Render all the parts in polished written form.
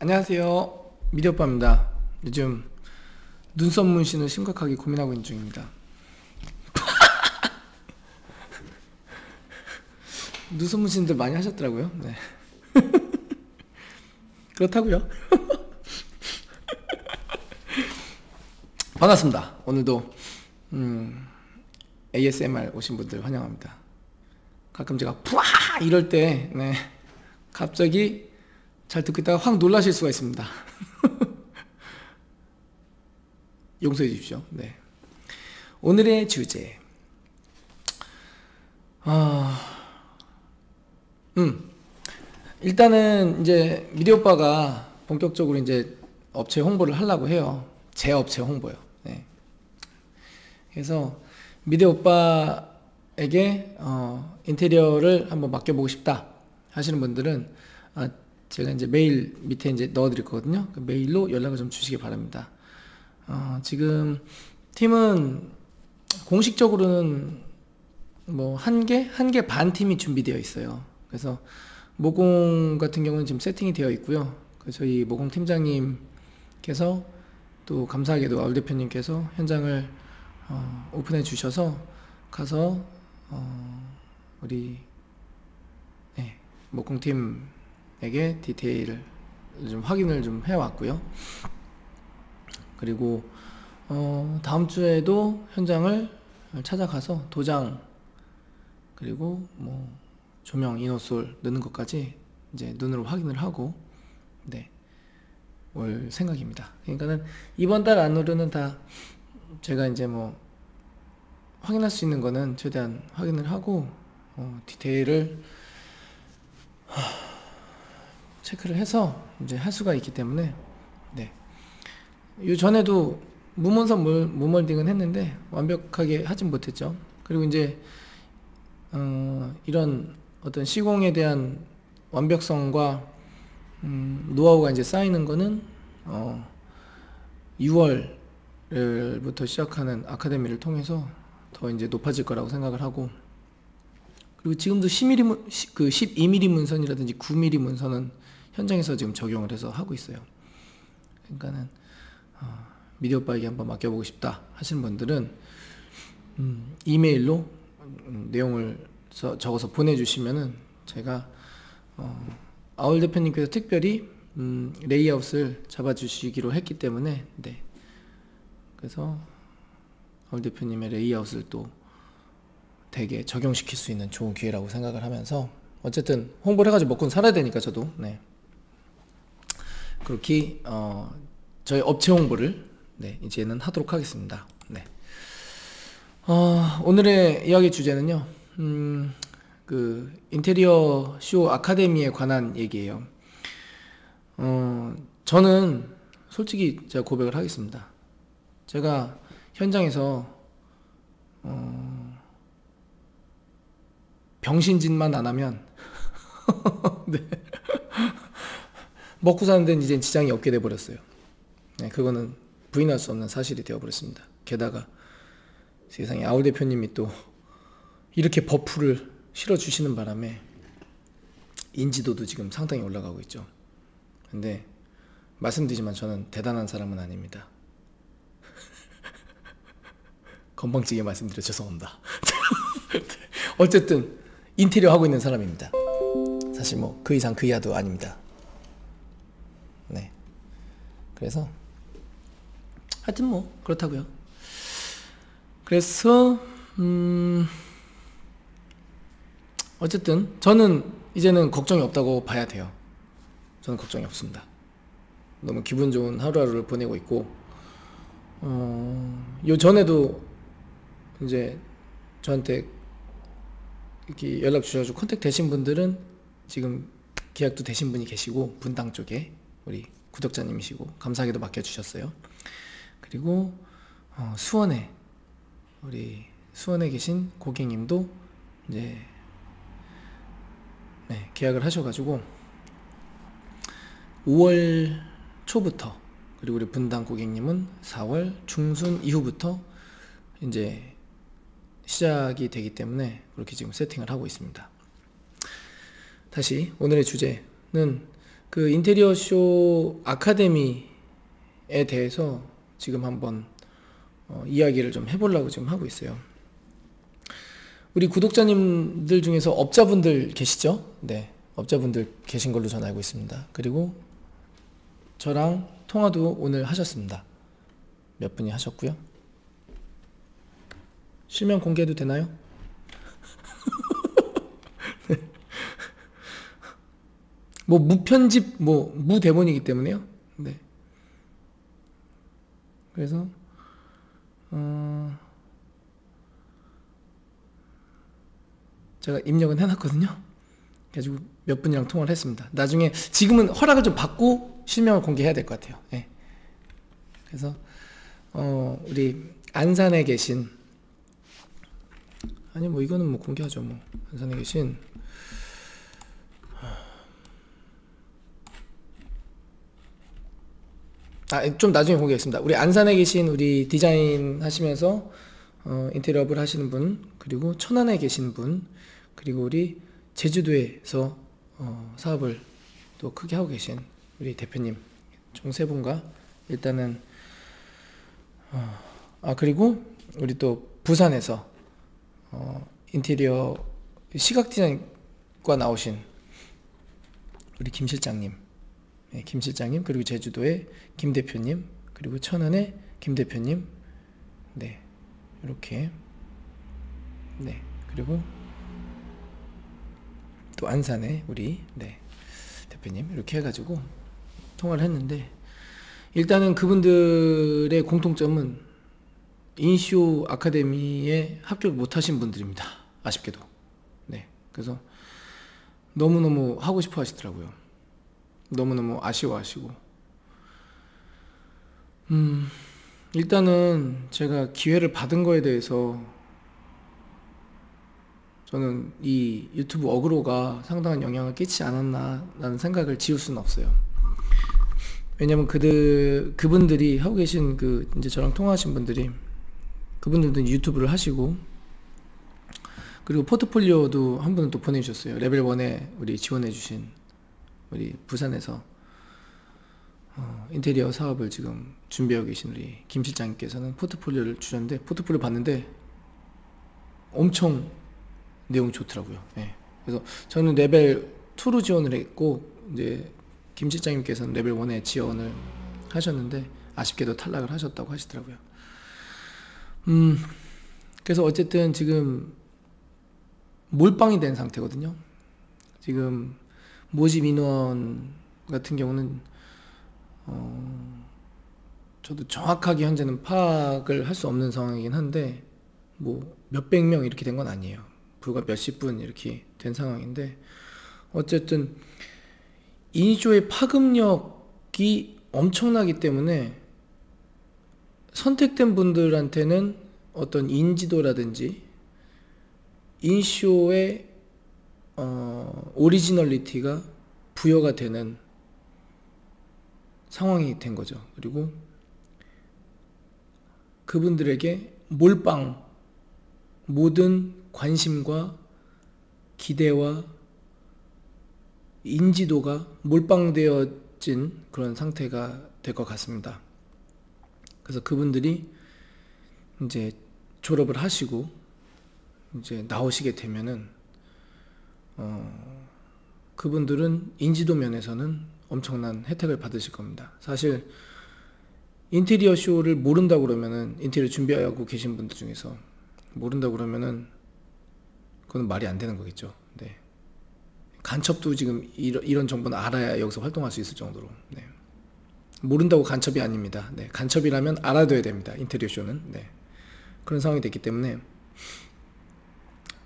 안녕하세요, 미디어오빠입니다. 요즘 눈썹 문신을 심각하게 고민하고 있는 중입니다. 눈썹 문신들 많이 하셨더라고요. 네. 그렇다고요. 반갑습니다. 오늘도 ASMR 오신 분들 환영합니다. 가끔 제가 푸아 이럴 때 갑자기 잘 듣고 있다가 확 놀라실 수가 있습니다. 용서해 주십시오. 네. 오늘의 주제. 일단은 이제 미디어오빠가 본격적으로 이제 업체 홍보를 하려고 해요. 제 업체 홍보요. 네. 그래서 미디어오빠에게 인테리어를 한번 맡겨보고 싶다 하시는 분들은 제가 이제 메일 밑에 이제 넣어드릴 거거든요. 그 메일로 연락을 좀 주시기 바랍니다. 지금 팀은 공식적으로는 뭐 한 개 반 팀이 준비되어 있어요. 그래서 모공 같은 경우는 지금 세팅이 되어 있고요. 저희 모공 팀장님께서 또 감사하게도 아울 대표님께서 현장을 오픈해 주셔서 가서 우리 모공팀에게 디테일을 좀 확인을 좀 해왔고요. 그리고 다음 주에도 현장을 찾아가서 도장 그리고 뭐 조명, 이노솔 넣는 것까지 이제 눈으로 확인을 하고 올 생각입니다. 그러니까는 이번 달 안으로는 다 제가 이제 뭐 확인할 수 있는 거는 최대한 확인을 하고 디테일을 체크를 해서 이제 할 수가 있기 때문에 요 전에도 무몬선 무몰딩은 했는데 완벽하게 하진 못했죠. 그리고 이제 이런 어떤 시공에 대한 완벽성과 노하우가 이제 쌓이는 거는 6월부터 시작하는 아카데미를 통해서 더 이제 높아질 거라고 생각을 하고, 그리고 지금도 12mm 문선이라든지 9mm 문선은 현장에서 지금 적용을 해서 하고 있어요. 그러니까는 미디어오빠에게 한번 맡겨보고 싶다 하시는 분들은 이메일로 내용을 적어서 보내주시면은 제가 아울 대표님께서 특별히 레이아웃을 잡아주시기로 했기 때문에 그래서 아울 대표님의 레이아웃을 또 되게 적용시킬 수 있는 좋은 기회라고 생각을 하면서 어쨌든 홍보를 해가지고 먹고는 살아야 되니까 저도 그렇게 저희 업체 홍보를 이제는 하도록 하겠습니다. 오늘의 이야기 주제는요, 그 인테리어 쇼 아카데미에 관한 얘기예요. 저는 솔직히 제가 고백을 하겠습니다. 제가 현장에서 병신짓만 안 하면 먹고 사는 데는 이제 지장이 없게 돼 버렸어요. 그거는 부인할 수 없는 사실이 되어 버렸습니다. 게다가 세상에 아울 대표님이 또 이렇게 버프를 실어주시는 바람에 인지도도 지금 상당히 올라가고 있죠. 근데 말씀드리지만 저는 대단한 사람은 아닙니다. 건방지게 말씀드려 죄송합니다. 어쨌든 인테리어 하고 있는 사람입니다. 사실 뭐 그 이상 그 이하도 아닙니다. 그래서 하여튼 뭐 그렇다고요. 그래서 어쨌든 저는 이제는 걱정이 없다고 봐야 돼요. 저는 걱정이 없습니다. 너무 기분 좋은 하루하루를 보내고 있고, 요 전에도 이제 저한테 이렇게 연락 주셔가지고 컨택 되신 분들은 지금 계약도 되신 분이 계시고, 분당 쪽에 우리 구독자님이시고 감사하게도 맡겨주셨어요. 그리고 수원에 우리 수원에 계신 고객님도 이제 계약을 하셔가지고 5월 초부터, 그리고 우리 분당 고객님은 4월 중순 이후부터 이제 시작이 되기 때문에 그렇게 지금 세팅을 하고 있습니다. 다시 오늘의 주제는 그 인테리어 쇼 아카데미에 대해서 지금 한번 이야기를 좀 해보려고 지금 하고 있어요. 우리 구독자님들 중에서 업자분들 계시죠? 네, 업자분들 계신 걸로 저는 알고 있습니다. 그리고 저랑 통화도 오늘 하셨습니다. 몇 분이 하셨고요. 실명 공개해도 되나요? 네. 뭐 무편집, 뭐 무대본이기 때문에요. 네. 그래서 제가 입력은 해놨거든요. 그래가지고 몇 분이랑 통화를 했습니다. 나중에 지금은 허락을 좀 받고 실명을 공개해야 될 것 같아요. 네. 그래서 우리 안산에 계신, 아니 뭐 이거는 뭐 공개하죠. 뭐 안산에 계신 좀 나중에 공개하겠습니다. 우리 안산에 계신 우리 디자인 하시면서 인테리어업을 하시는 분, 그리고 천안에 계신 분, 그리고 우리 제주도에서 사업을 또 크게 하고 계신 우리 대표님 총 세 분과 일단은 그리고 우리 또 부산에서 인테리어 시각 디자인과 나오신 우리 김 실장님, 네, 김 실장님, 그리고 제주도의 김 대표님, 그리고 천안의 김 대표님, 네, 이렇게, 네, 그리고 또 안산의 우리 네 대표님, 이렇게 해가지고 통화를 했는데, 일단은 그분들의 공통점은 인쇼 아카데미에 합격을 못하신 분들입니다. 아쉽게도. 네, 그래서 너무너무 하고 싶어 하시더라고요. 너무너무 아쉬워하시고, 일단은 제가 기회를 받은 거에 대해서 저는 이 유튜브 어그로가 상당한 영향을 끼치지 않았나 라는 생각을 지울 수는 없어요. 왜냐면 그분들이 하고 계신 이제 저랑 통화하신 분들이, 그분들도 유튜브를 하시고, 그리고 포트폴리오도 한 분은 또 보내주셨어요. 레벨 1에 우리 지원해주신 우리 부산에서 인테리어 사업을 지금 준비하고 계신 우리 김 실장님께서는 포트폴리오를 주셨는데, 포트폴리오 봤는데 엄청 내용 좋더라고요. 네. 그래서 저는 레벨 2로 지원을 했고, 이제 김 실장님께서는 레벨 1에 지원을 하셨는데 아쉽게도 탈락을 하셨다고 하시더라고요. 그래서 어쨌든 지금 몰빵이 된 상태거든요. 지금 모집 인원 같은 경우는 저도 정확하게 현재는 파악을 할 수 없는 상황이긴 한데, 뭐 몇백 명 이렇게 된 건 아니에요. 불과 몇십 분 이렇게 된 상황인데, 어쨌든 인쇼의 파급력이 엄청나기 때문에 선택된 분들한테는 어떤 인지도라든지 인쇼의 오리지널리티가 부여가 되는 상황이 된 거죠. 그리고 그분들에게 몰빵, 모든 관심과 기대와 인지도가 몰빵되어진 그런 상태가 될 것 같습니다. 그래서 그분들이 이제 졸업을 하시고 이제 나오시게 되면은 그분들은 인지도 면에서는 엄청난 혜택을 받으실 겁니다. 사실 인테리어 쇼를 모른다고 그러면은, 인테리어 준비하고 계신 분들 중에서 모른다고 그러면은 그건 말이 안 되는 거겠죠. 네. 간첩도 지금 이런 정보는 알아야 여기서 활동할 수 있을 정도로. 네. 모른다고 간첩이 아닙니다. 네. 간첩이라면 알아둬야 됩니다. 인테리어 쇼는. 네. 그런 상황이 됐기 때문에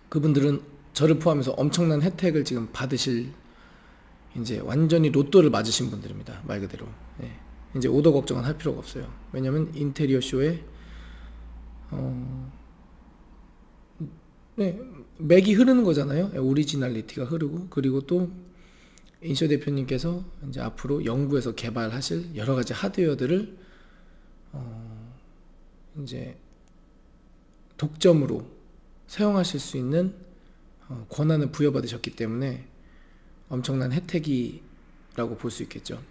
그분들은 저를 포함해서 엄청난 혜택을 지금 받으실, 이제 완전히 로또를 맞으신 분들입니다. 말 그대로. 네. 이제 오더 걱정은 할 필요가 없어요. 왜냐면 인테리어 쇼에 네, 맥이 흐르는 거잖아요. 오리지널리티가 흐르고, 그리고 또 인쇼 대표님께서 이제 앞으로 연구해서 개발하실 여러 가지 하드웨어들을 이제 독점으로 사용하실 수 있는 권한을 부여받으셨기 때문에 엄청난 혜택이 라고 볼 수 있겠죠.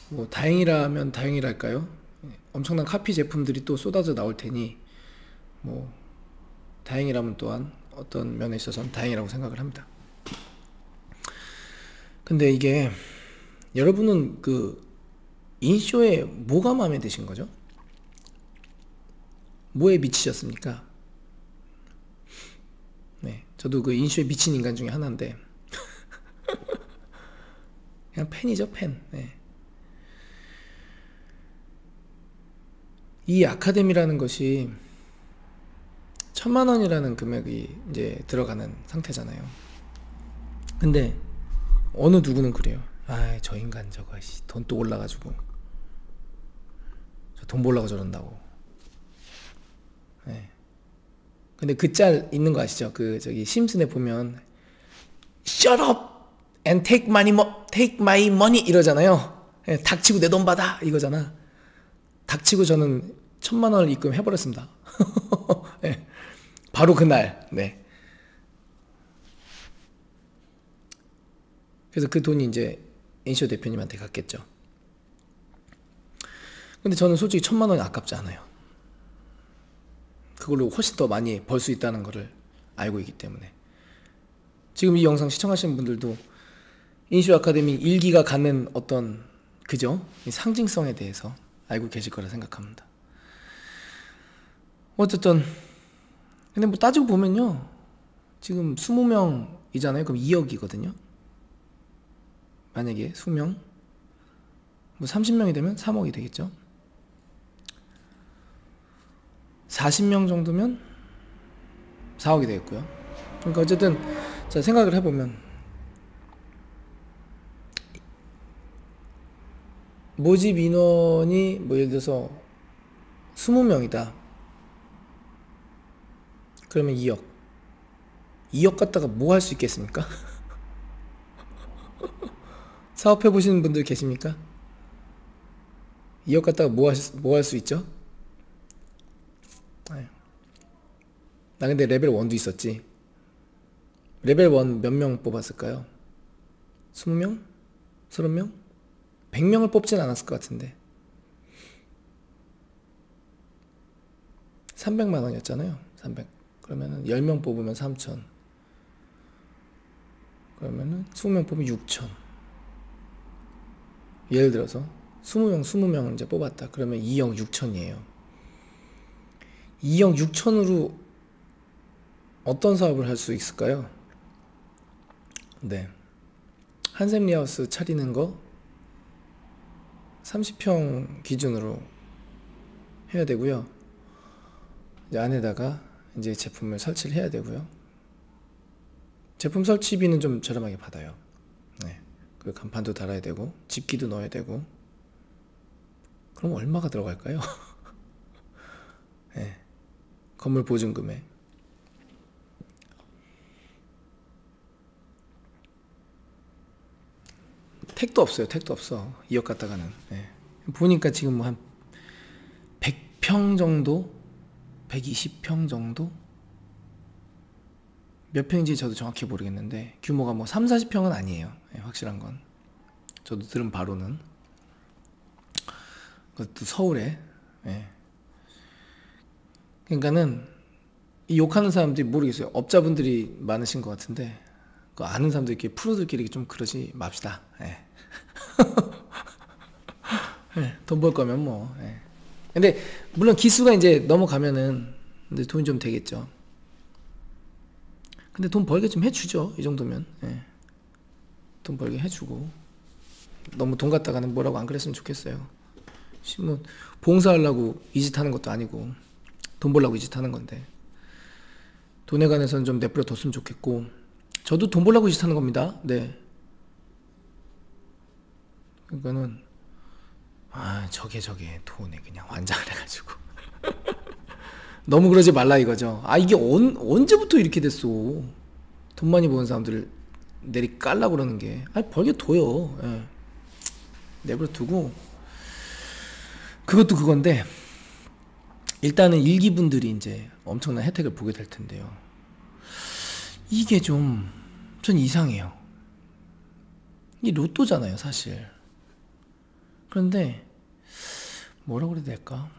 뭐 다행이라면 다행이랄까요? 엄청난 카피 제품들이 또 쏟아져 나올 테니 뭐 다행이라면 또한 어떤 면에 있어서는 다행이라고 생각을 합니다. 근데 이게 여러분은 그 인쇼에 뭐가 마음에 드신 거죠? 뭐에 미치셨습니까? 네, 저도 그 인쇼에 미친 인간 중에 하나인데 그냥 팬이죠, 팬. 네. 이 아카데미라는 것이 1000만 원이라는 금액이 이제 들어가는 상태잖아요. 근데 어느 누구는 그래요. 아, 저 인간 저거 돈 또 올라가지고 저 돈 벌려고 저런다고. 네. 근데 그 짤 있는 거 아시죠? 그 저기 심슨에 보면 Shut up and take my money 이러잖아요. 네, 닥치고 내 돈 받아 이거잖아. 닥치고 저는 1000만 원을 입금해버렸습니다. 네. 바로 그날. 네. 그래서 그 돈이 이제 인쇼 대표님한테 갔겠죠. 근데 저는 솔직히 1000만 원이 아깝지 않아요. 그걸로 훨씬 더 많이 벌 수 있다는 것을 알고 있기 때문에. 지금 이 영상 시청하시는 분들도 인쇼 아카데미 1기가 갖는 어떤 그죠? 이 상징성에 대해서 알고 계실 거라 생각합니다. 어쨌든 근데 뭐 따지고 보면요, 지금 20명이잖아요. 그럼 2억이거든요 만약에 20명 뭐 30명이 되면 3억이 되겠죠. 40명 정도면 4억이 되겠고요. 그러니까 어쨌든 자, 생각을 해보면 모집 인원이 뭐 예를 들어서 20명이다. 그러면 2억. 2억 갖다가 뭐 할 수 있겠습니까? 사업해 보시는 분들 계십니까? 2억 갖다가 뭐 할 수 있죠? 나 근데 레벨 1도 있었지. 레벨 1 몇 명 뽑았을까요? 20명? 30명? 100명을 뽑진 않았을 것 같은데 300만 원이었잖아요. 300. 그러면은 10명 뽑으면 3천. 그러면은 20명 뽑으면 6천. 예를 들어서 20명을 이제 뽑았다. 그러면 2억 6천이에요. 2억 6천으로 어떤 사업을 할 수 있을까요? 네. 한샘 리하우스 차리는 거 30평 기준으로 해야 되고요. 이제 안에다가 이제 제품을 설치를 해야 되고요. 제품 설치비는 좀 저렴하게 받아요. 네. 그리고 간판도 달아야 되고 집기도 넣어야 되고. 그럼 얼마가 들어갈까요? 네. 건물 보증금에. 택도 없어요. 택도 없어. 2억 갖다가는. 네. 보니까 지금 뭐 한 100평 정도? 120평 정도? 몇 평인지 저도 정확히 모르겠는데 규모가 뭐 3, 40평은 아니에요. 네, 확실한 건. 저도 들은 바로는. 그것도 서울에. 네. 그러니까는 이 욕하는 사람들이 모르겠어요. 업자분들이 많으신 것 같은데 그 아는 사람들끼리 프로들끼리 좀 그러지 맙시다. 네. 네, 돈 벌 거면 뭐. 네. 근데 물론 기수가 이제 넘어가면은 이제 돈이 좀 되겠죠. 근데 돈 벌게 좀 해주죠. 이 정도면. 네. 돈 벌게 해주고. 너무 돈 갖다가는 뭐라고 안 그랬으면 좋겠어요. 뭐 봉사하려고 이 짓 하는 것도 아니고 돈 벌려고 이 짓 하는 건데 돈에 관해서는 좀 내버려 뒀으면 좋겠고. 저도 돈 벌려고 이 짓 하는 겁니다. 네. 그러니까는 저게 돈에 그냥 환장을 해가지고 너무 그러지 말라 이거죠. 이게 언제부터 이렇게 됐어. 돈 많이 버는 사람들을 내리 깔라고 그러는 게. 벌게 둬요. 예. 내버려 두고. 그것도 그건데 일단은 일기분들이 이제 엄청난 혜택을 보게 될 텐데요. 이게 전 이상해요. 이 로또잖아요, 사실. 그런데 뭐라고 그래야 될까?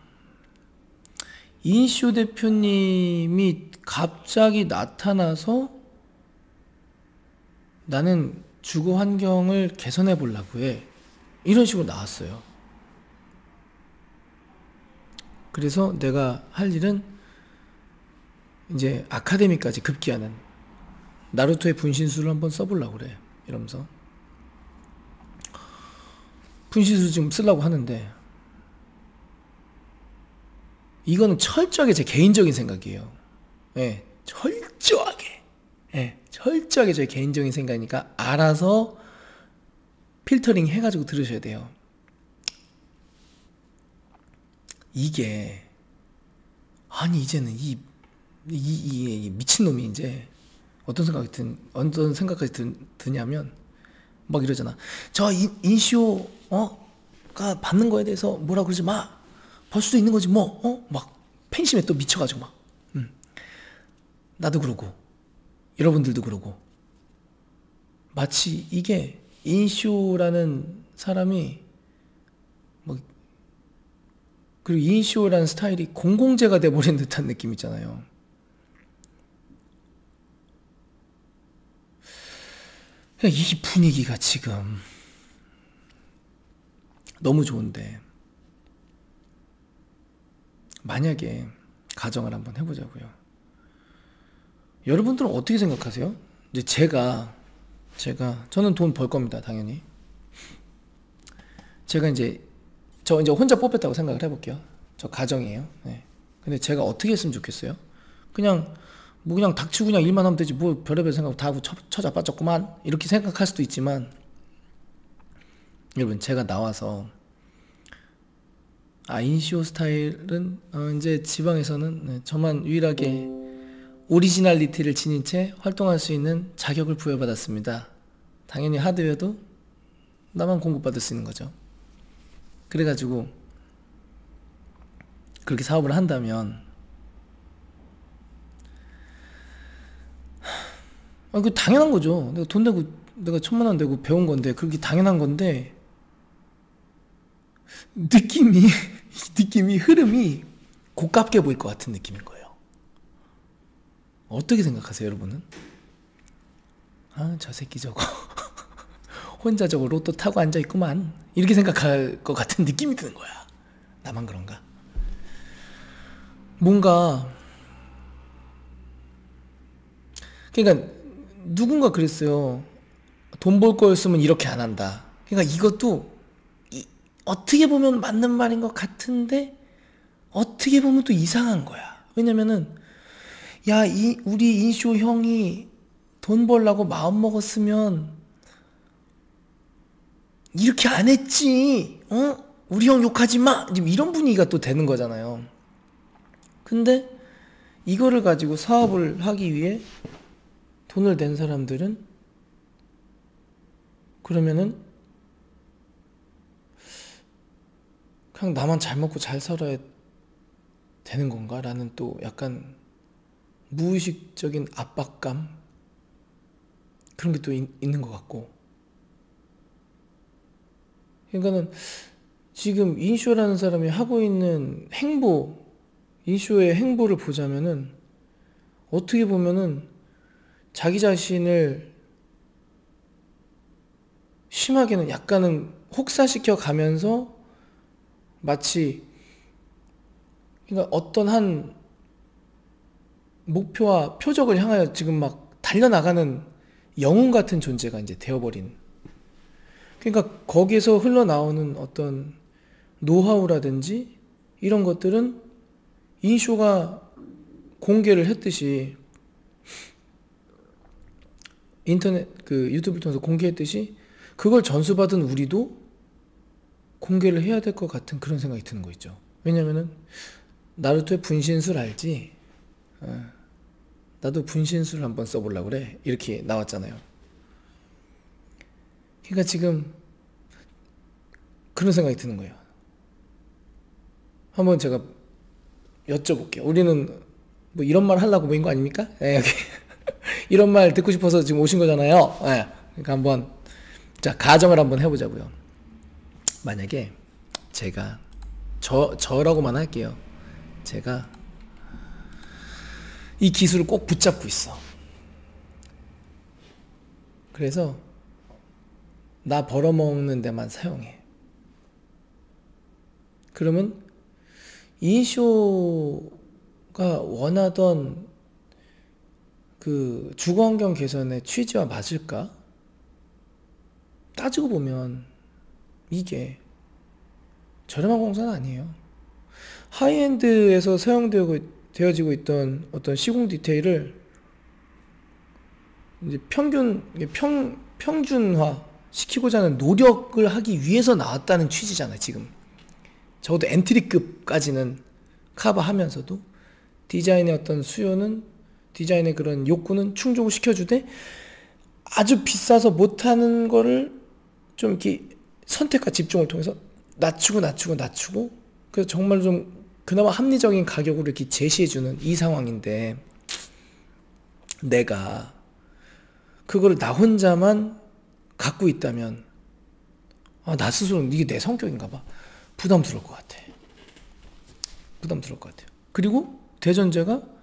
인쇼 대표님이 갑자기 나타나서 나는 주거 환경을 개선해 보려고 해. 이런 식으로 나왔어요. 그래서 내가 할 일은 이제 아카데미까지 급기야는 나루토의 분신술을 한번 써보려고 그래. 이러면서 분신술 지금 쓰려고 하는데, 이거는 철저하게 제 개인적인 생각이에요. 예, 철저하게. 예, 철저하게 제 개인적인 생각이니까 알아서 필터링 해가지고 들으셔야 돼요. 이게, 아니, 이제는 이 미친놈이 이제 어떤 생각까지 드냐면, 막 이러잖아. 저 인쇼, 가 받는 거에 대해서 뭐라 그러지 마. 벌 수도 있는 거지 뭐. 막 팬심에 또 미쳐가지고 막. 나도 그러고 여러분들도 그러고, 마치 이게 인쇼라는 사람이 뭐, 그리고 인쇼라는 스타일이 공공재가 돼버린 듯한 느낌 있잖아요. 이 분위기가 지금 너무 좋은데, 만약에 가정을 한번 해보자고요. 여러분들은 어떻게 생각하세요? 이제 저는 돈 벌 겁니다, 당연히. 제가 저 이제 혼자 뽑혔다고 생각을 해볼게요. 저 가정이에요. 네. 근데 제가 어떻게 했으면 좋겠어요? 그냥 닥치고 그냥 일만 하면 되지, 뭐 별의별 생각 다 하고 처자빠졌구만, 이렇게 생각할 수도 있지만, 여러분, 제가 나와서 인쇼 스타일은 이제 지방에서는 저만 유일하게 오리지널리티를 지닌 채 활동할 수 있는 자격을 부여받았습니다. 당연히 하드웨어도 나만 공급받을 수 있는 거죠. 그래가지고 그렇게 사업을 한다면, 그 당연한 거죠. 내가 돈 내고 내가 1,000만 원 내고 배운 건데, 그렇게 당연한 건데, 느낌이 흐름이 고깝게 보일 것 같은 느낌인 거예요. 어떻게 생각하세요, 여러분은? 저 새끼 저거 혼자 저거 로또 타고 앉아있구만, 이렇게 생각할 것 같은 느낌이 드는 거야. 나만 그런가? 뭔가, 그러니까 누군가 그랬어요. 돈 벌 거였으면 이렇게 안 한다. 그러니까 이것도 어떻게 보면 맞는 말인 것 같은데, 어떻게 보면 또 이상한 거야. 왜냐면은, 우리 인쇼 형이 돈 벌라고 마음 먹었으면 이렇게 안 했지. 우리 형 욕하지 마. 지금 이런 분위기가 또 되는 거잖아요. 근데 이거를 가지고 사업을 하기 위해 돈을 낸 사람들은, 그러면은 그냥 나만 잘 먹고 잘 살아야 되는 건가? 라는 또 약간 무의식적인 압박감? 그런 게 또 있는 것 같고. 그러니까는 지금 인쇼라는 사람이 하고 있는 인쇼의 행보를 보자면은, 어떻게 보면은 자기 자신을 심하게는 약간은 혹사시켜 가면서, 마치, 그러니까 어떤 한 목표와 표적을 향하여 지금 막 달려나가는 영웅 같은 존재가 이제 되어버린. 그러니까 거기에서 흘러나오는 어떤 노하우라든지 이런 것들은 인쇼가 공개를 했듯이, 인터넷 유튜브를 통해서 공개했듯이, 그걸 전수받은 우리도 공개를 해야 될 것 같은 그런 생각이 드는 거 있죠. 왜냐면은 나루토의 분신술 알지? 나도 분신술 한번 써보려고 그래, 이렇게 나왔잖아요. 그러니까 지금 그런 생각이 드는 거예요. 한번 제가 여쭤볼게요. 우리는 뭐 이런 말 하려고 모인 거 아닙니까? 여기 이런 말 듣고 싶어서 지금 오신 거잖아요. 그러니까 한번 자, 가정을 한번 해보자고요. 만약에 제가 저라고만 할게요. 제가 이 기술을 꼭 붙잡고 있어. 그래서 나 벌어먹는 데만 사용해. 그러면 인쇼가 원하던 그 주거환경 개선의 취지와 맞을까? 따지고 보면 이게 저렴한 공사는 아니에요. 하이엔드에서 사용되어지고 있던 어떤 시공 디테일을 이제 평준화 시키고자 하는 노력을 하기 위해서 나왔다는 취지잖아요, 지금. 적어도 엔트리급까지는 커버하면서도 디자인의 어떤 수요는, 디자인의 그런 욕구는 충족을 시켜주되 아주 비싸서 못하는 거를 좀 이렇게 선택과 집중을 통해서 낮추고 그래서 정말 좀 그나마 합리적인 가격으로 이렇게 제시해주는 이 상황인데, 내가 그걸 나 혼자만 갖고 있다면 나 스스로는 이게 내 성격인가 봐. 부담스러울 것 같아. 부담스러울 것 같아요. 그리고 대전제가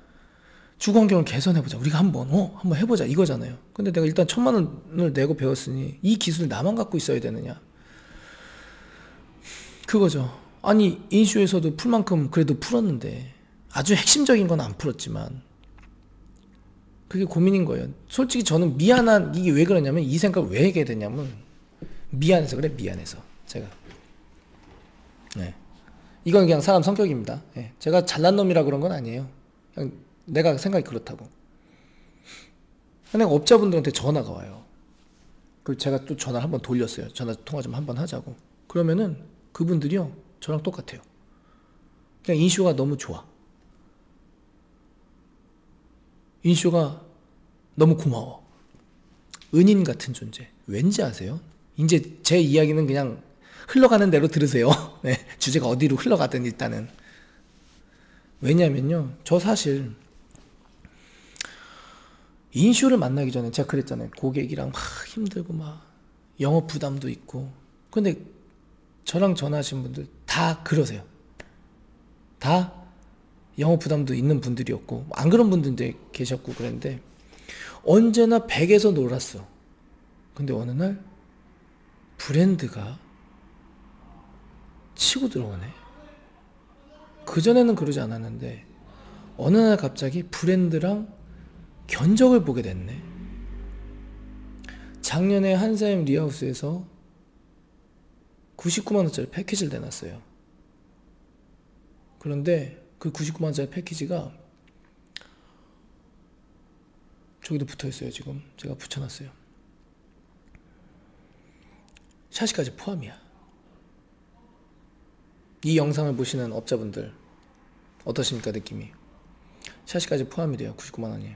주거환경을 개선해보자. 우리가 한번 해보자. 이거잖아요. 근데 내가 일단 1,000만 원을 내고 배웠으니 이 기술 나만 갖고 있어야 되느냐. 그거죠. 아니, 인쇼에서도 풀 만큼 그래도 풀었는데, 아주 핵심적인 건 안 풀었지만, 그게 고민인 거예요. 솔직히 저는 이게 왜 그러냐면, 이 생각을 왜 하게 되냐면, 미안해서 그래, 미안해서. 제가. 네. 이건 그냥 사람 성격입니다. 네. 제가 잘난 놈이라 그런 건 아니에요. 그냥 내가 생각이 그렇다고. 내가 업자분들한테 전화가 와요. 그리고 제가 또 전화를 한번 돌렸어요. 전화 통화 좀 한번 하자고. 그러면은 그분들이요, 저랑 똑같아요. 그냥 인쇼가 너무 좋아. 인쇼가 너무 고마워. 은인 같은 존재. 왠지 아세요? 이제 제 이야기는 그냥 흘러가는 대로 들으세요. 네, 주제가 어디로 흘러가든 일단은. 왜냐면요, 저 사실 인쇼를 만나기 전에 제가 그랬잖아요. 고객이랑 막 힘들고 막 영업 부담도 있고. 근데 저랑 전화하신 분들 다 그러세요. 다 영업 부담도 있는 분들이었고, 안 그런 분들도 계셨고 그랬는데, 언제나 100에서 놀았어. 근데 어느 날 브랜드가 치고 들어오네. 그전에는 그러지 않았는데 어느 날 갑자기 브랜드랑 견적을 보게 됐네. 작년에 한샘 리하우스에서 99만원짜리 패키지를 내놨어요. 그런데 그 99만원짜리 패키지가 저기도 붙어있어요. 지금 제가 붙여놨어요. 샤시까지 포함이야. 이 영상을 보시는 업자분들 어떠십니까, 느낌이? 샤시까지 포함이래요. 99만원이.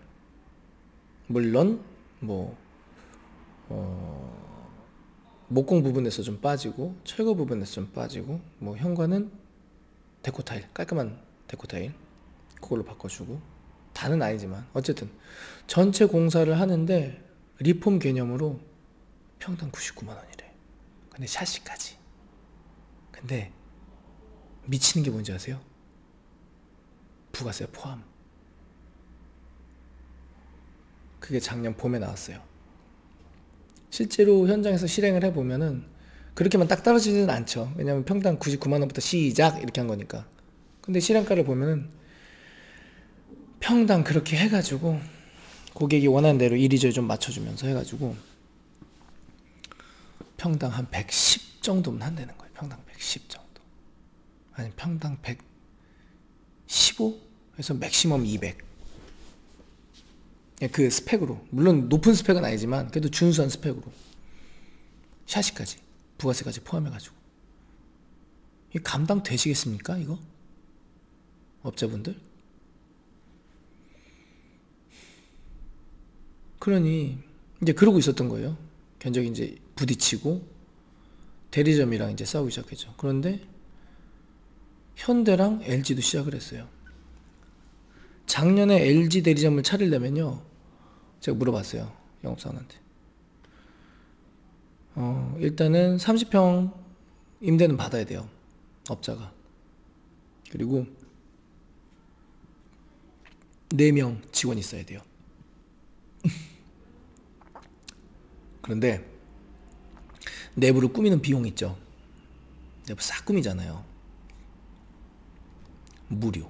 물론 목공 부분에서 좀 빠지고 철거 부분에서 좀 빠지고, 현관은 데코타일, 깔끔한 데코타일 그걸로 바꿔주고, 다는 아니지만 어쨌든 전체 공사를 하는데 리폼 개념으로 평당 99만원이래. 근데 샤시까지. 근데 미치는 게 뭔지 아세요? 부가세 포함. 그게 작년 봄에 나왔어요. 실제로 현장에서 실행을 해보면은 그렇게만 딱 떨어지지는 않죠. 왜냐면 평당 99만원부터 시작 이렇게 한 거니까. 근데 실행가를 보면은 평당 그렇게 해가지고 고객이 원하는 대로 이리저리 좀 맞춰주면서 해가지고 평당 한 110 정도면 한다는 거예요. 평당 110 정도. 아니 평당 115에서 맥시멈 200. 그 스펙으로, 물론 높은 스펙은 아니지만 그래도 준수한 스펙으로 샤시까지 부가세까지 포함해가지고. 이 감당 되시겠습니까, 이거? 업자분들? 그러니 이제 그러고 있었던 거예요. 견적이 이제 부딪히고 대리점이랑 이제 싸우기 시작했죠. 그런데 현대랑 LG도 시작을 했어요. 작년에 LG 대리점을 차리려면요, 제가 물어봤어요, 영업사원한테. 일단은 30평 임대는 받아야 돼요, 업자가. 그리고 4명 직원이 있어야 돼요. 그런데 내부를 꾸미는 비용 있죠. 내부 싹 꾸미잖아요. 무료.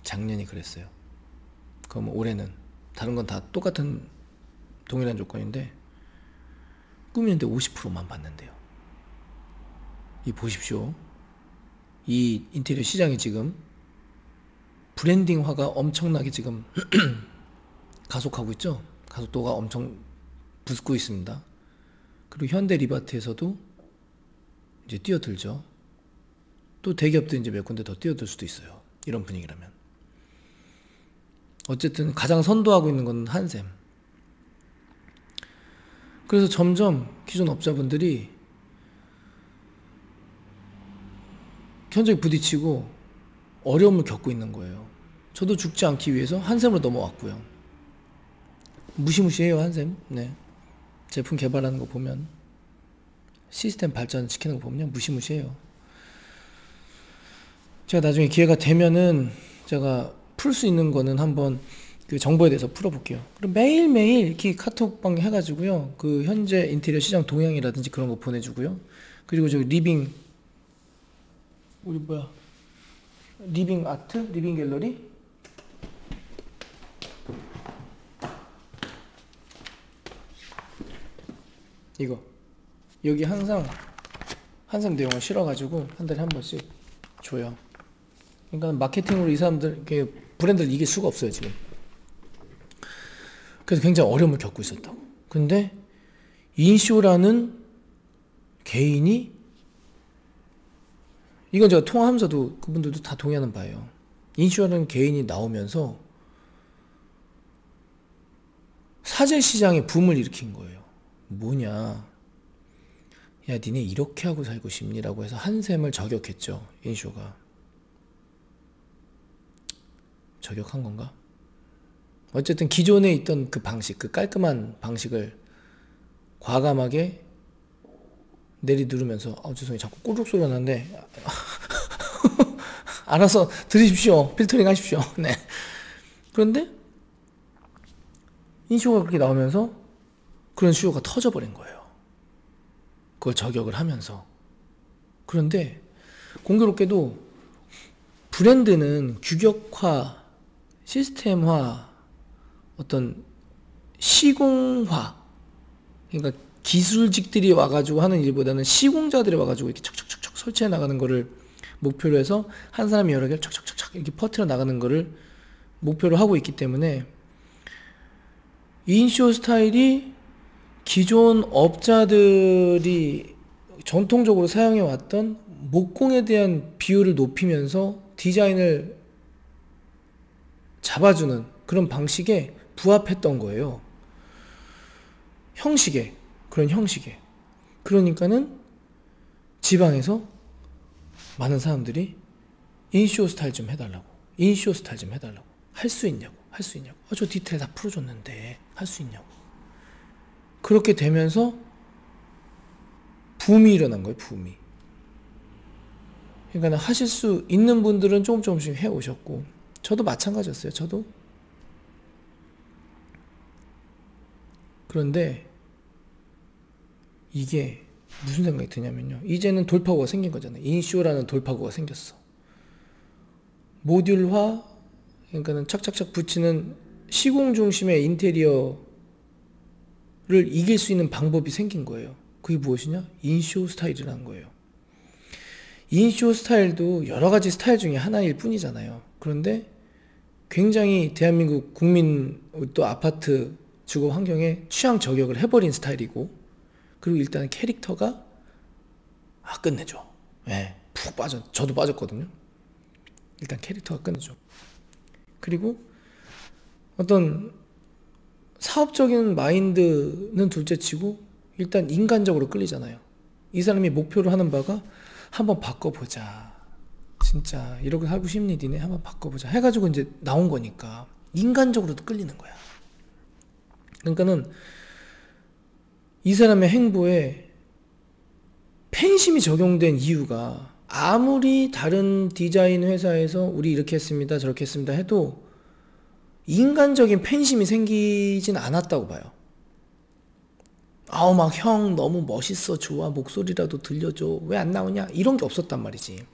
작년이 그랬어요. 그럼 올해는 다른 건 다 똑같은 동일한 조건인데 꾸미는데 50%만 받는데요. 이 보십시오. 이 인테리어 시장이 지금 브랜딩화가 엄청나게 지금 가속하고 있죠. 가속도가 엄청 붙고 있습니다. 그리고 현대 리바트에서도 이제 뛰어들죠. 또 대기업도 이제 몇 군데 더 뛰어들 수도 있어요. 이런 분위기라면. 어쨌든 가장 선도하고 있는 건 한샘. 그래서 점점 기존 업자분들이 현저히 부딪히고 어려움을 겪고 있는 거예요. 저도 죽지 않기 위해서 한샘으로 넘어왔고요. 무시무시해요, 한샘. 네. 제품 개발하는 거 보면, 시스템 발전시키는 거 보면 무시무시해요. 제가 나중에 기회가 되면은 제가 풀 수 있는 거는 한번 그 정보에 대해서 풀어볼게요. 그럼 매일매일 이렇게 카톡방 해가지고요, 그 현재 인테리어 시장 동향이라든지 그런 거 보내주고요. 그리고 저기 리빙, 우리 뭐야, 리빙 아트? 리빙 갤러리? 이거 여기 항상 한샘 내용을 실어가지고 한 달에 한 번씩 줘요. 그러니까 마케팅으로 이 사람들, 이렇게 브랜드를 이길 수가 없어요, 지금. 그래서 굉장히 어려움을 겪고 있었다고. 근데 인쇼라는 개인이, 이건 제가 통화하면서도 그분들도 다 동의하는 바예요. 인쇼라는 개인이 나오면서 사재 시장에 붐을 일으킨 거예요. 뭐냐, 야 니네 이렇게 하고 살고 싶니라고 해서 한샘을 저격했죠. 인쇼가 저격한 건가? 어쨌든 기존에 있던 그 방식, 그 깔끔한 방식을 과감하게 내리누르면서, 죄송해요, 자꾸 꼬르륵 소리가 나는데 알아서 들으십시오. 필터링 하십시오. 네. 그런데 인쇼가 그렇게 나오면서 그런 수요가 터져버린 거예요. 그걸 저격을 하면서. 그런데 공교롭게도 브랜드는 규격화, 시스템화, 어떤 시공화, 그러니까 기술직들이 와가지고 하는 일보다는 시공자들이 와가지고 이렇게 척척척척 설치해 나가는 거를 목표로 해서 한 사람이 여러 개를 척척척척 이렇게 퍼뜨려 나가는 거를 목표로 하고 있기 때문에, 인쇼 스타일이 기존 업자들이 전통적으로 사용해 왔던 목공에 대한 비율을 높이면서 디자인을 잡아주는 그런 방식에 부합했던 거예요. 형식에, 그런 형식에. 그러니까는 지방에서 많은 사람들이 인쇼 스타일 좀 해달라고, 인쇼 스타일 좀 해달라고. 할 수 있냐고, 할 수 있냐고. 저 디테일 다 풀어줬는데 할 수 있냐고. 그렇게 되면서 붐이 일어난 거예요, 붐이. 그러니까 하실 수 있는 분들은 조금씩 해오셨고, 저도 마찬가지였어요. 저도. 그런데 이게 무슨 생각이 드냐면요, 이제는 돌파구가 생긴 거잖아요. 인쇼라는 돌파구가 생겼어. 모듈화, 그러니까는 착착착 붙이는 시공 중심의 인테리어를 이길 수 있는 방법이 생긴 거예요. 그게 무엇이냐? 인쇼 스타일이라는 거예요. 인쇼 스타일도 여러 가지 스타일 중에 하나일 뿐이잖아요. 그런데 굉장히 대한민국 국민, 또 아파트 주거 환경에 취향 저격을 해버린 스타일이고, 그리고 일단 캐릭터가 끝내줘. 네, 푹 빠져. 저도 빠졌거든요. 일단 캐릭터가 끝내줘. 그리고 어떤 사업적인 마인드는 둘째치고 일단 인간적으로 끌리잖아요. 이 사람이 목표로 하는 바가 한번 바꿔보자, 진짜 이렇게 하고 싶니 니네, 한번 바꿔보자 해가지고 이제 나온 거니까 인간적으로도 끌리는 거야. 그러니까는 이 사람의 행보에 팬심이 적용된 이유가 아무리 다른 디자인 회사에서 우리 이렇게 했습니다 저렇게 했습니다 해도 인간적인 팬심이 생기진 않았다고 봐요. 아우 막 형 너무 멋있어 좋아 목소리라도 들려줘 왜 안 나오냐 이런 게 없었단 말이지.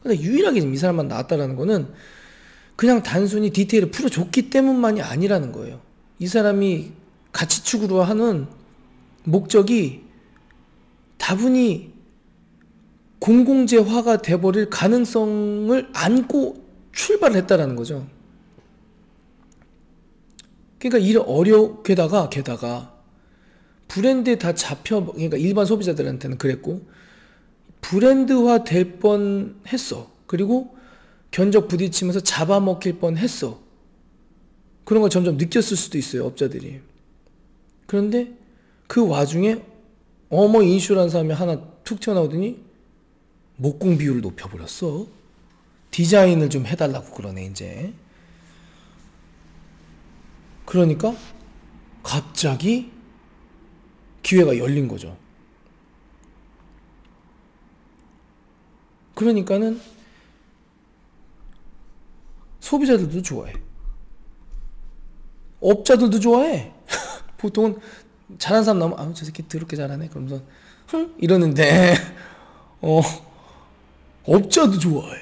근데 유일하게 지금 이 사람만 나왔다라는 거는 그냥 단순히 디테일을 풀어줬기 때문만이 아니라는 거예요. 이 사람이 가치 추구로 하는 목적이 다분히 공공재화가 돼버릴 가능성을 안고 출발을 했다라는 거죠. 그러니까 게다가 브랜드에 다 그러니까 일반 소비자들한테는 그랬고 브랜드화 될 뻔 했어. 그리고 견적 부딪히면서 잡아먹힐 뻔 했어. 그런 걸 점점 느꼈을 수도 있어요, 업자들이. 그런데 그 와중에 인슈라는 사람이 하나 툭 튀어나오더니 목공 비율을 높여버렸어. 디자인을 좀 해달라고 그러네 이제. 그러니까 갑자기 기회가 열린 거죠. 그러니까는 소비자들도 좋아해. 업자들도 좋아해. 보통은 잘하는 사람 나오면 저 새끼 더럽게 잘하네 그러면서 이러는데 업자도 좋아해.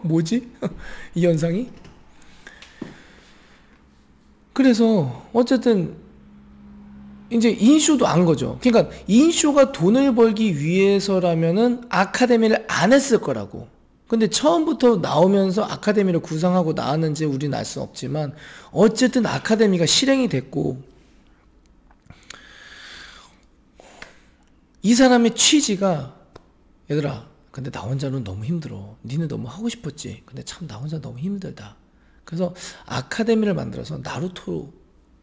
뭐지? 이 현상이? 그래서 어쨌든 이제 인쇼도 안 거죠. 그러니까 인쇼가 돈을 벌기 위해서라면은 아카데미를 안 했을 거라고. 근데 처음부터 나오면서 아카데미를 구상하고 나왔는지 우리는 알 수는 없지만 어쨌든 아카데미가 실행이 됐고 이 사람의 취지가 얘들아 근데 나 혼자는 너무 힘들어. 니네 너무 하고 싶었지. 근데 참 나 혼자 너무 힘들다. 그래서 아카데미를 만들어서 나루토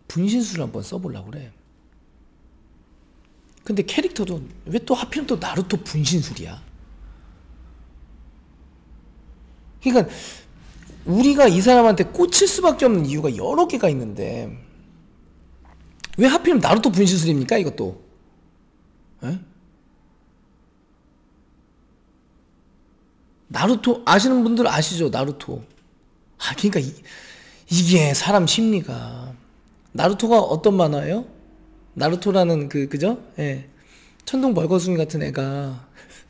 분신술을 한번 써보려고 그래. 근데 캐릭터도 왜 또 하필 또 나루토 분신술이야? 그러니까 우리가 이 사람한테 꽂힐 수밖에 없는 이유가 여러 개가 있는데 왜 하필 나루토 분신술입니까 이것도? 에? 나루토 아시는 분들 아시죠? 나루토. 그러니까 이게 사람 심리가. 나루토가 어떤 만화예요? 나루토라는 그죠? 예. 천둥 벌거숭이 같은 애가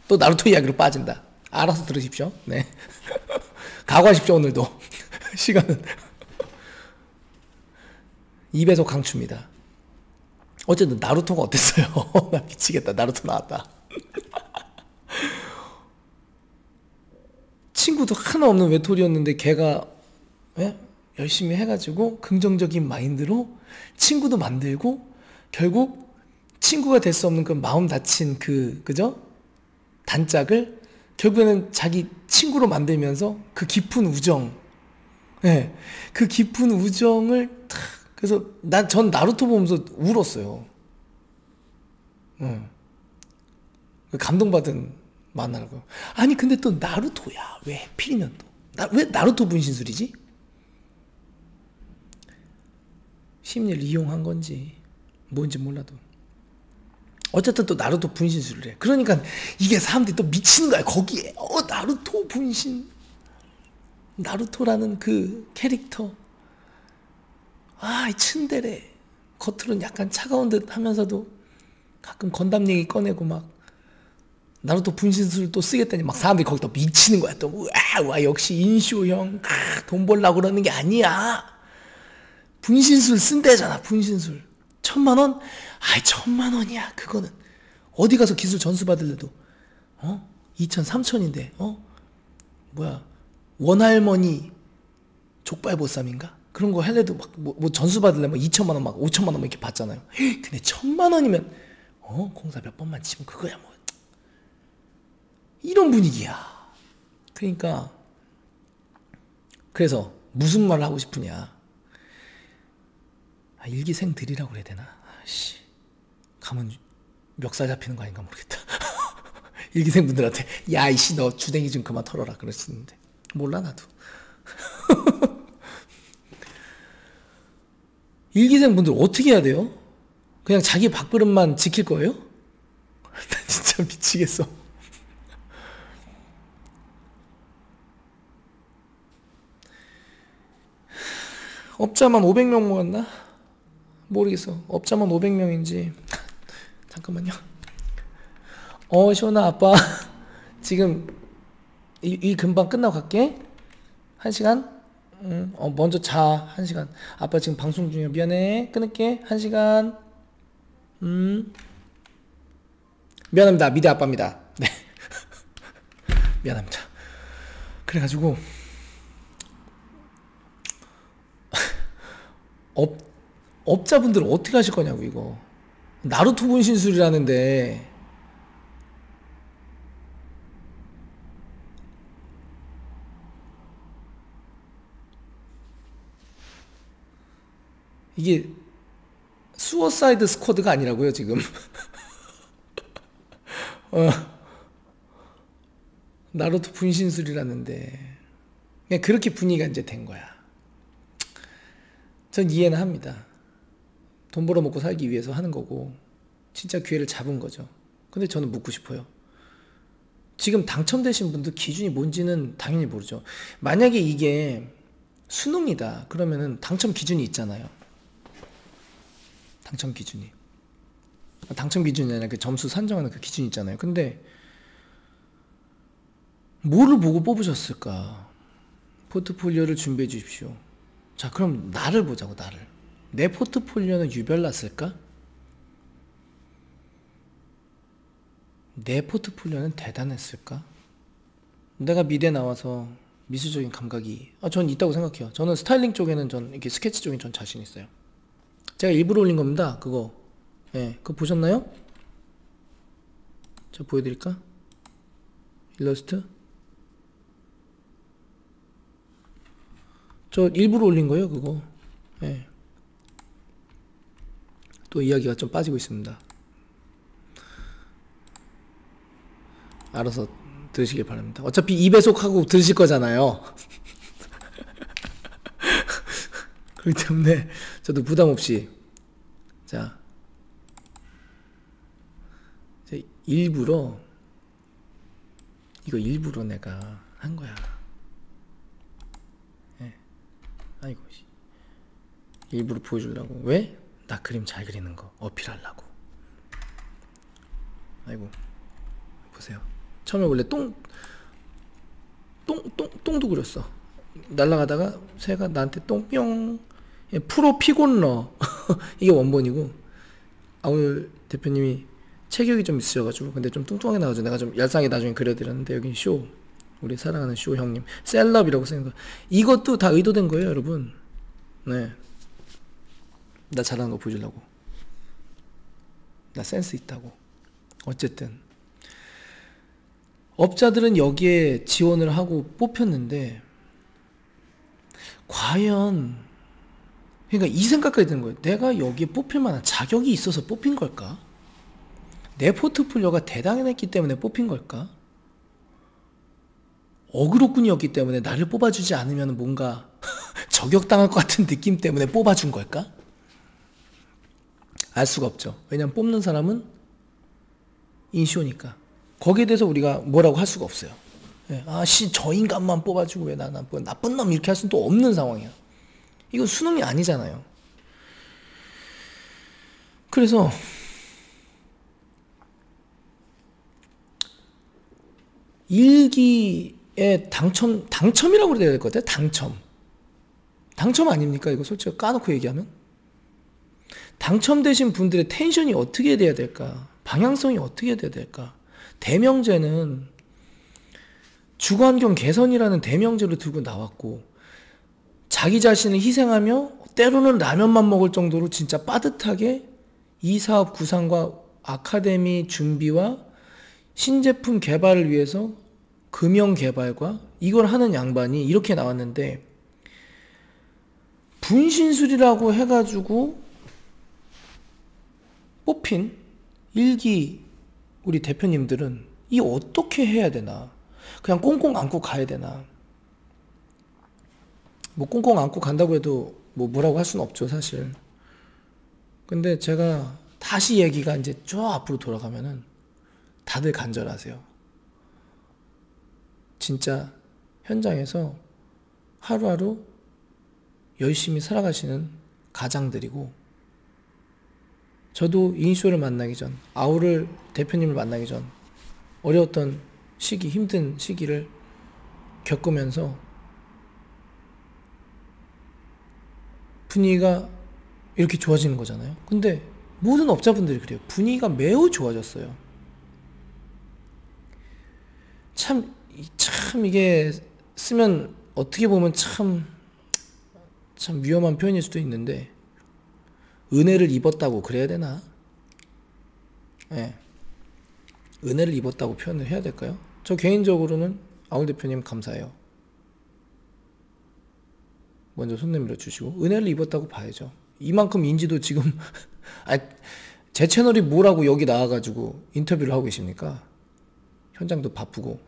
또 나루토 이야기로 빠진다. 알아서 들으십시오. 네. 각오하십시오 오늘도. 시간은 2배속 강추입니다. 어쨌든 나루토가 어땠어요? 나 미치겠다. 나루토 나왔다. 친구도 하나 없는 외톨이였는데 걔가 열심히 해가지고 긍정적인 마인드로 친구도 만들고 결국 친구가 될 수 없는 그 마음 다친 그죠? 단짝을 결국에는 자기 친구로 만들면서 그 깊은 우정, 그 깊은 우정을 그래서 전 나루토 보면서 울었어요. 감동받은 만나라고요. 아니 근데 또 나루토야. 왜 해필이면 왜 나루토 분신술이지? 심리를 이용한 건지 뭔지 몰라도 어쨌든 또 나루토 분신술을 해. 그러니까 이게 사람들이 또 미치는 거야 거기에. 나루토 분신, 나루토라는 그 캐릭터. 이 츤데레. 겉으로는 약간 차가운 듯 하면서도 가끔 건담 얘기 꺼내고 막 나루토 분신술 또 쓰겠다니 막 사람들이 거기 또 미치는 거야. 또 와 역시 인쇼 형 돈 벌라고 그러는 게 아니야. 분신술 쓴대잖아. 분신술 1000만원? 1000만원이야 그거는. 어디 가서 기술 전수 받을래도 2000, 3000인데 뭐야 원할머니 족발보쌈인가? 그런 거 할래도 막 뭐 전수 받으려면 2000만원 막 5000만원 이렇게 받잖아요. 근데 1000만원이면 공사 몇 번만 치면 그거야 뭐. 이런 분위기야. 그러니까 그래서 무슨 말을 하고 싶으냐. 일기생들이라고 그래야 되나? 가면 멱살 잡히는 거 아닌가 모르겠다. 일기생분들한테 야 이씨 너 주댕이 좀 그만 털어라 그랬었는데 몰라 나도. 일기생분들 어떻게 해야 돼요? 그냥 자기 밥그릇만 지킬 거예요? 나 진짜 미치겠어. 업자만 500명 모았나? 모르겠어. 업자만 500명인지. 잠깐만요. 시원아, 아빠 지금 일 금방 끝나고 갈게. 1시간? 먼저 자. 1시간. 아빠 지금 방송 중이야. 미안해. 끊을게. 1시간. 미안합니다. 미대 아빠입니다. 네. 미안합니다. 그래가지고 업자분들 어떻게 하실 거냐고. 이거 나루토 분신술이라는데 이게 수어사이드 스쿼드가 아니라고요 지금. 나루토 분신술이라는데 그냥 그렇게 분위기가 이제 된 거야. 전 이해는 합니다. 돈 벌어 먹고 살기 위해서 하는 거고 진짜 기회를 잡은 거죠. 근데 저는 묻고 싶어요. 지금 당첨되신 분들 기준이 뭔지는 당연히 모르죠. 만약에 이게 수능이다 그러면은 당첨 기준이 있잖아요. 당첨 기준이 아니라 그 점수 산정하는 그 기준이 있잖아요. 근데 뭐를 보고 뽑으셨을까? 포트폴리오를 준비해 주십시오. 자, 그럼 나를 보자고. 나를. 내 포트폴리오는 유별났을까? 내 포트폴리오는 대단했을까? 내가 미대 나와서 미술적인 감각이 전 있다고 생각해요. 저는 스타일링 쪽에는 이렇게 스케치 쪽에 전 자신 있어요. 제가 일부러 올린 겁니다. 그거. 예, 그거 보셨나요? 저 보여드릴까? 일러스트? 저 일부러 올린 거예요, 그거. 예. 또 이야기가 좀 빠지고 있습니다. 알아서 들으시길 바랍니다. 어차피 2배속하고 들으실 거잖아요. 그렇기 때문에 저도 부담 없이 자 일부러 내가 한 거야. 예. 아이고 일부러 보여주려고. 왜? 나 그림 잘 그리는 거 어필하려고. 아이고 보세요. 처음에 원래 똥도 그렸어. 날아가다가 새가 나한테 똥뿅. 프로 피곤러. 이게 원본이고 아울 대표님이 체격이 좀 있으셔가지고 근데 좀 뚱뚱하게 나와서 내가 좀 얄쌍하게 나중에 그려드렸는데 여긴 쇼. 우리 사랑하는 쇼 형님 셀럽이라고 쓰는 거. 이것도 다 의도된 거예요 여러분. 네. 나 잘하는 거 보여주려고. 나 센스 있다고. 어쨌든 업자들은 여기에 지원을 하고 뽑혔는데 과연 그러니까 이 생각까지 드는 거예요. 내가 여기에 뽑힐 만한 자격이 있어서 뽑힌 걸까? 내 포트폴리오가 대단했기 때문에 뽑힌 걸까? 어그로꾼이었기 때문에 나를 뽑아주지 않으면 뭔가 저격당할 것 같은 느낌 때문에 뽑아준 걸까? 알 수가 없죠. 왜냐면 뽑는 사람은 인쇼니까. 거기에 대해서 우리가 뭐라고 할 수가 없어요. 예, 저 인간만 뽑아주고 왜 나는 나쁜 놈 이렇게 할 수는 또 없는 상황이야. 이건 수능이 아니잖아요. 그래서 일기에 당첨이라고 그래야 될 것 같아요. 당첨 아닙니까? 이거 솔직히 까놓고 얘기하면 당첨되신 분들의 텐션이 어떻게 돼야 될까? 방향성이 어떻게 돼야 될까? 대명제는 주거환경 개선이라는 대명제를 들고 나왔고 자기 자신을 희생하며 때로는 라면만 먹을 정도로 진짜 빠듯하게 이 사업 구상과 아카데미 준비와 신제품 개발을 위해서 금형 개발과 이걸 하는 양반이 이렇게 나왔는데 분신술이라고 해가지고 뽑힌 일기 우리 대표님들은 이 어떻게 해야 되나? 그냥 꽁꽁 안고 가야 되나? 뭐 꽁꽁 안고 간다고 해도 뭐라고 할 수는 없죠 사실. 근데 제가 다시 얘기가 이제 쭉 앞으로 돌아가면은 다들 간절하세요. 진짜 현장에서 하루하루 열심히 살아가시는 가장들이고, 저도 인쇼를 만나기 전, 아우를 대표님을 만나기 전 어려웠던 시기, 힘든 시기를 겪으면서 분위기가 이렇게 좋아지는 거잖아요. 근데 모든 업자분들이 그래요. 분위기가 매우 좋아졌어요. 참 이게 쓰면 어떻게 보면 참 위험한 표현일 수도 있는데, 은혜를 입었다고 그래야 되나? 네. 은혜를 입었다고 표현을 해야 될까요? 저 개인적으로는 아울 대표님 감사해요. 먼저 손 내밀어 주시고 은혜를 입었다고 봐야죠. 이만큼 인지도 지금 제 채널이 뭐라고 여기 나와가지고 인터뷰를 하고 계십니까? 현장도 바쁘고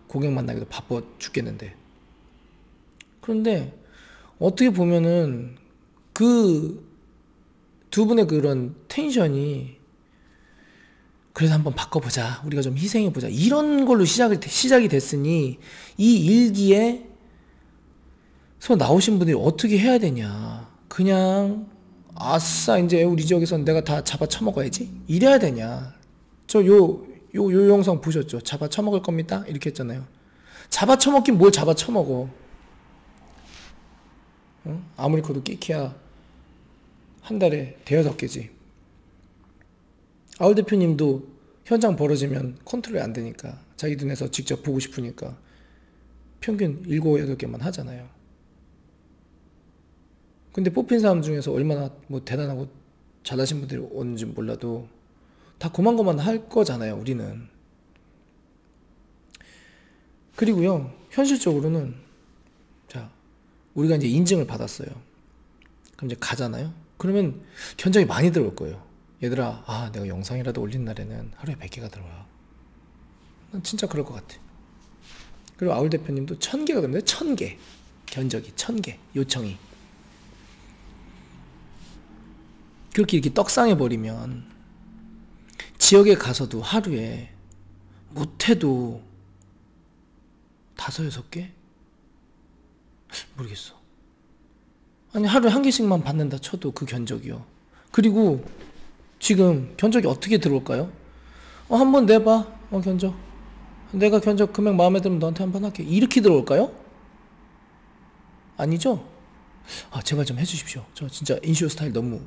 고객 만나기도 바빠 죽겠는데. 그런데 어떻게 보면은 그 두 분의 그런 텐션이, 그래서 한번 바꿔보자, 우리가 좀 희생해보자, 이런 걸로 시작이 됐으니 이 일기에 서 나오신 분들이 어떻게 해야 되냐, 그냥 아싸 이제 우리 지역에서는 내가 다 잡아 처먹어야지 이래야 되냐. 저 요 영상 보셨죠? 잡아 처먹을 겁니다 이렇게 했잖아요. 잡아 처먹긴 뭘 잡아 처먹어. 아무리 커도 끼키야 한 달에 대여섯 개지. 아울 대표님도 현장 벌어지면 컨트롤이 안 되니까 자기 눈에서 직접 보고 싶으니까 평균 7, 8개만 하잖아요. 근데 뽑힌 사람 중에서 얼마나 뭐 대단하고 잘하신 분들이 오는지 몰라도 다 고만고만 할 거잖아요, 우리는. 그리고요, 현실적으로는 자, 우리가 이제 인증을 받았어요. 그럼 이제 가잖아요. 그러면 견적이 많이 들어올 거예요. 얘들아, 내가 영상이라도 올린 날에는 하루에 100개가 들어와. 난 진짜 그럴 것 같아. 그리고 아울 대표님도 1000개가 들어오는데 1000개 견적이 1000개 요청이. 그렇게 이렇게 떡상해버리면 지역에 가서도 하루에 못해도 5, 6개? 모르겠어. 아니 하루에 1개씩만 받는다 쳐도 그 견적이요. 그리고 지금 견적이 어떻게 들어올까요? 한번 내봐. 견적. 내가 견적 금액 마음에 들면 너한테 한번 할게. 이렇게 들어올까요? 아니죠? 제발 좀 해주십시오. 저 진짜 인쇼 스타일 너무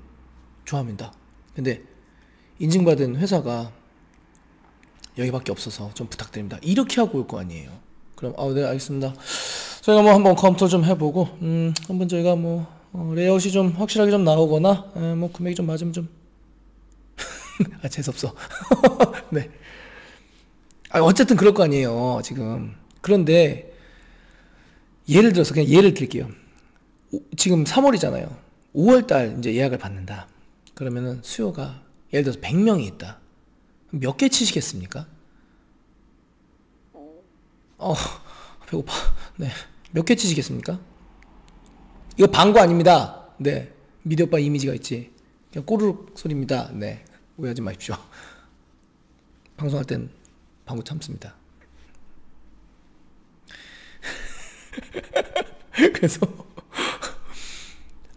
좋아합니다. 근데 인증받은 회사가 여기밖에 없어서 좀 부탁드립니다. 이렇게 하고 올 거 아니에요. 그럼 네 알겠습니다. 저희가 뭐 한번 검토 좀 해보고 한번 저희가 뭐 레이아웃이 좀 확실하게 좀 나오거나 뭐 금액이 좀 맞으면 좀 재수없어. 네. 어쨌든 그럴 거 아니에요 지금. 그런데 예를 들어서 그냥 예를 들게요. 지금 3월이잖아요. 5월달 이제 예약을 받는다. 그러면은 수요가 예를 들어서 100명이 있다. 몇 개 치시겠습니까? 배고파. 네. 몇 개 치시겠습니까? 이거 방구 아닙니다. 네. 미디 오빠 이미지가 있지. 그냥 꼬르륵 소리입니다. 네. 오해하지 마십시오. 방송할 땐 방구 참습니다. 그래서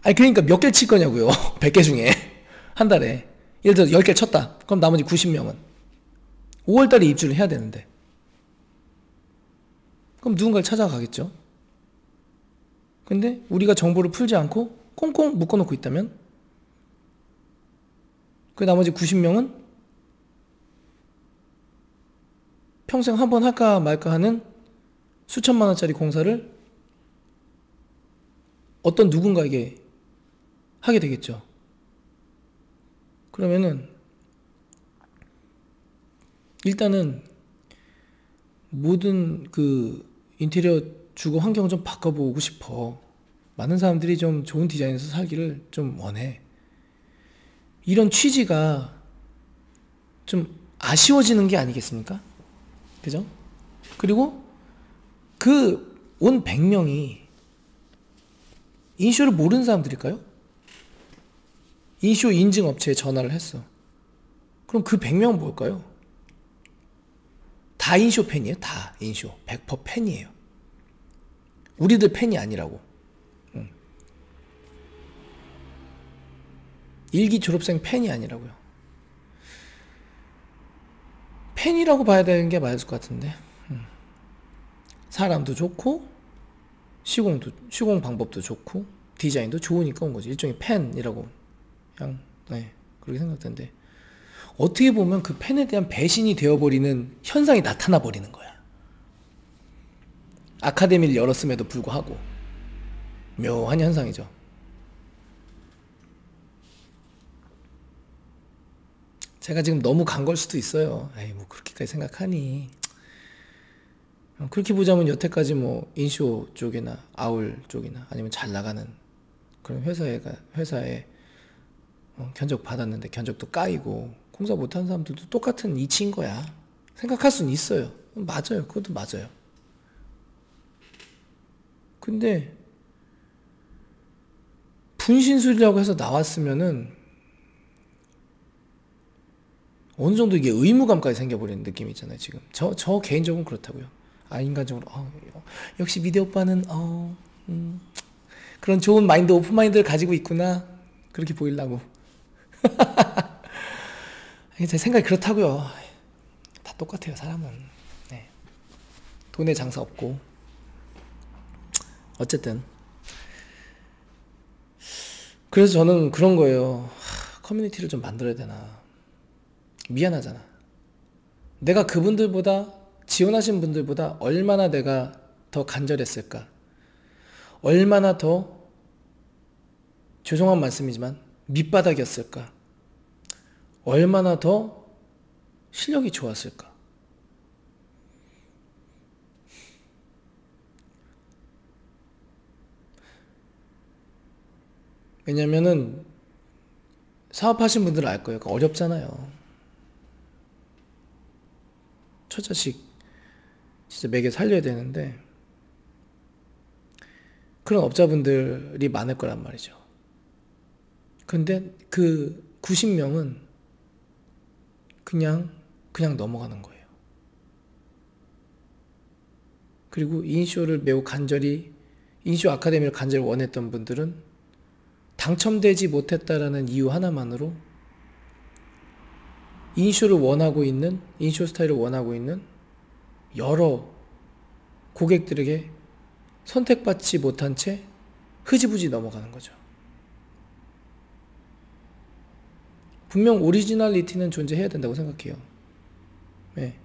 그러니까 몇 개를 칠 거냐고요. 100개 중에 한 달에 예를 들어서 10개를 쳤다. 그럼 나머지 90명은 5월달에 입주를 해야 되는데 그럼 누군가를 찾아가겠죠. 근데 우리가 정보를 풀지 않고 꽁꽁 묶어놓고 있다면 그 나머지 90명은 평생 한 번 할까 말까 하는 수천만 원짜리 공사를 어떤 누군가에게 하게 되겠죠. 그러면은 일단은 모든 그 인테리어 주거 환경을 좀 바꿔보고 싶어. 많은 사람들이 좀 좋은 디자인에서 살기를 좀 원해. 이런 취지가 좀 아쉬워지는 게 아니겠습니까? 그죠? 그리고 그 온 100명이 인쇼를 모르는 사람들일까요? 인쇼 인증 업체에 전화를 했어. 그럼 그 100명은 뭘까요? 다 인쇼 팬이에요? 다 인쇼 100% 팬이에요. 우리들 팬이 아니라고. 일기 졸업생 팬이 아니라고요. 팬이라고 봐야 되는 게 맞을 것 같은데. 사람도 좋고 시공 방법도 좋고 디자인도 좋으니까 온 거지. 일종의 팬이라고 그냥 그렇게 생각되는데, 어떻게 보면 그 팬에 대한 배신이 되어버리는 현상이 나타나 버리는 거야. 아카데미를 열었음에도 불구하고 묘한 현상이죠. 제가 지금 너무 간 걸 수도 있어요. 에이, 뭐 그렇게까지 생각하니. 그렇게 보자면 여태까지 뭐 인쇼 쪽이나 아울 쪽이나 아니면 잘 나가는 그런 회사에 견적 받았는데 견적도 까이고 공사 못하는 사람들도 똑같은 이치인 거야. 생각할 수는 있어요. 맞아요. 그것도 맞아요. 근데 분신술이라고 해서 나왔으면은 어느 정도 이게 의무감까지 생겨버리는 느낌이 있잖아요. 지금 저 개인적으로는 그렇다고요. 인간적으로 역시 미대 오빠는 그런 좋은 마인드, 오픈 마인드를 가지고 있구나, 그렇게 보이려고. 제 생각이 그렇다고요. 다 똑같아요, 사람은. 네. 돈에 장사 없고. 어쨌든 그래서 저는 그런 거예요. 커뮤니티를 좀 만들어야 되나. 미안하잖아. 내가 그분들보다, 지원하신 분들보다 얼마나 내가 더 간절했을까, 얼마나 더, 죄송한 말씀이지만 밑바닥이었을까, 얼마나 더 실력이 좋았을까. 왜냐면은 사업하신 분들은 알 거예요. 어렵잖아요. 처자식 진짜 매개 살려야 되는데 그런 업자분들이 많을 거란 말이죠. 근데 그 90명은 그냥 넘어가는 거예요. 그리고 인쇼를 매우 간절히, 인쇼 아카데미를 간절히 원했던 분들은 당첨되지 못했다라는 이유 하나만으로 인쇼 스타일을 원하고 있는 여러 고객들에게 선택받지 못한 채 흐지부지 넘어가는 거죠. 분명 오리지널리티는 존재해야 된다고 생각해요. 네.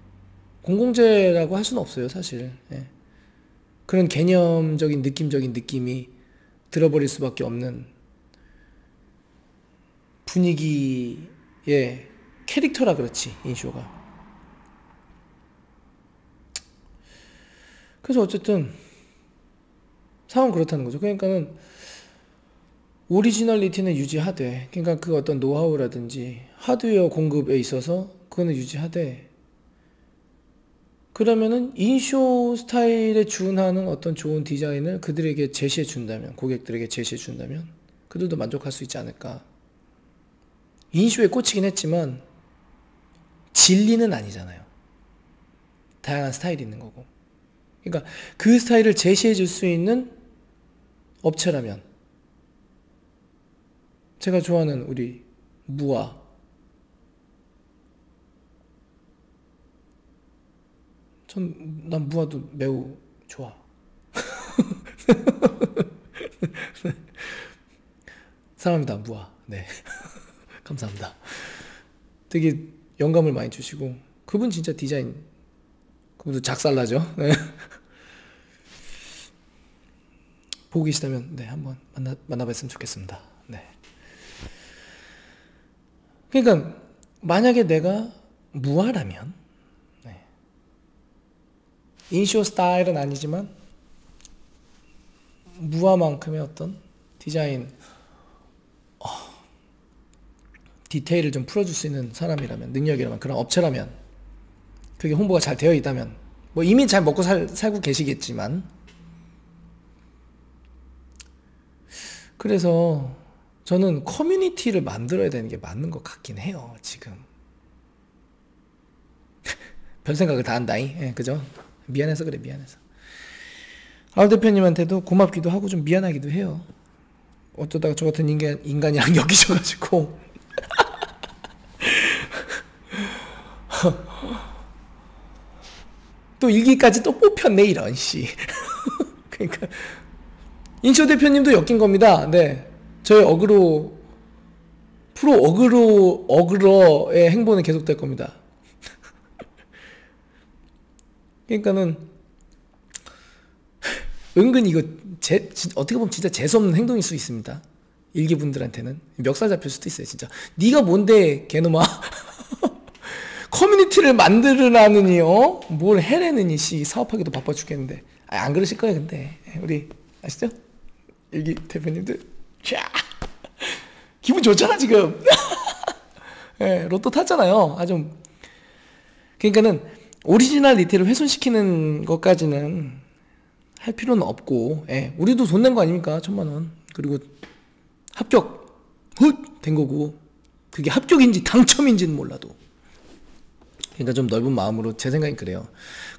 공공재라고 할 수는 없어요, 사실. 네. 그런 개념적인 느낌적인 느낌이 들어버릴 수밖에 없는 분위기의 캐릭터라 그렇지, 인쇼가. 그래서 어쨌든 상황은 그렇다는 거죠. 그러니까는 오리지널리티는 유지하되, 그러니까 그 어떤 노하우라든지 하드웨어 공급에 있어서 그거는 유지하되, 그러면은 인쇼 스타일에 준하는 어떤 좋은 디자인을 그들에게 제시해 준다면, 고객들에게 제시해 준다면 그들도 만족할 수 있지 않을까. 인쇼에 꽂히긴 했지만 진리는 아니잖아요. 다양한 스타일이 있는 거고. 그러니까 그 스타일을 제시해 줄 수 있는 업체라면, 제가 좋아하는 우리 무아, 난 무아도 매우 좋아. 사랑합니다, 무아. 네. 감사합니다. 되게 영감을 많이 주시고, 그분 진짜 디자인, 그분도 작살나죠. 네. 보고 계시다면 네, 한번 만나뵀으면 좋겠습니다. 네. 그러니까 만약에 내가 무아라면, 네, 인쇼 스타일은 아니지만 무아만큼의 어떤 디자인, 디테일을 좀 풀어줄 수 있는 사람이라면, 능력이라면, 그런 업체라면, 그게 홍보가 잘 되어 있다면, 뭐 이미 잘 먹고 살고 계시겠지만, 그래서 저는 커뮤니티를 만들어야 되는 게 맞는 것 같긴 해요, 지금. 별 생각을 다 한다잉. 예, 그죠? 미안해서 그래, 미안해서. 아 대표님한테도 고맙기도 하고 좀 미안하기도 해요. 어쩌다가 저 같은 인간이랑 엮이셔가지고. 또 일기까지 또 뽑혔네, 이런, 씨. 그러니까. 인쇼 대표님도 엮인 겁니다. 네. 저희 어그러의 행보는 계속될 겁니다. 그러니까는 은근히 이거 어떻게 보면 진짜 재수없는 행동일 수 있습니다. 일기분들한테는 멱살 잡힐 수도 있어요. 진짜 네가 뭔데 개놈아. 커뮤니티를 만들으라느니 뭘 해내느니 씨, 사업하기도 바빠 죽겠는데. 안 그러실 거예요. 근데 우리 아시죠? 일기 대표님들 쫙 기분 좋잖아 지금. 네, 로또 탔잖아요. 아주. 그러니까는 오리지널리티를 훼손시키는 것까지는 할 필요는 없고, 예, 우리도 돈 낸 거 아닙니까? 1,000,000원. 그리고 합격 된 거고, 그게 합격인지 당첨인지는 몰라도. 그러니까 좀 넓은 마음으로 제 생각엔 그래요.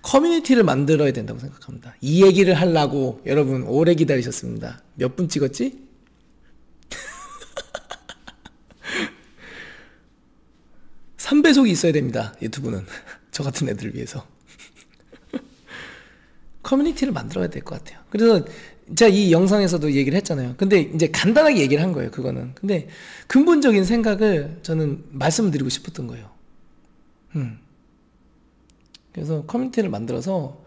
커뮤니티를 만들어야 된다고 생각합니다. 이 얘기를 하려고 여러분 오래 기다리셨습니다. 몇 분 찍었지? 3배속이 있어야 됩니다. 유튜브는. 저 같은 애들을 위해서. 커뮤니티를 만들어야 될 것 같아요. 그래서 제가 이 영상에서도 얘기를 했잖아요. 근데 이제 간단하게 얘기를 한 거예요. 그거는. 근데 근본적인 생각을 저는 말씀드리고 싶었던 거예요. 그래서 커뮤니티를 만들어서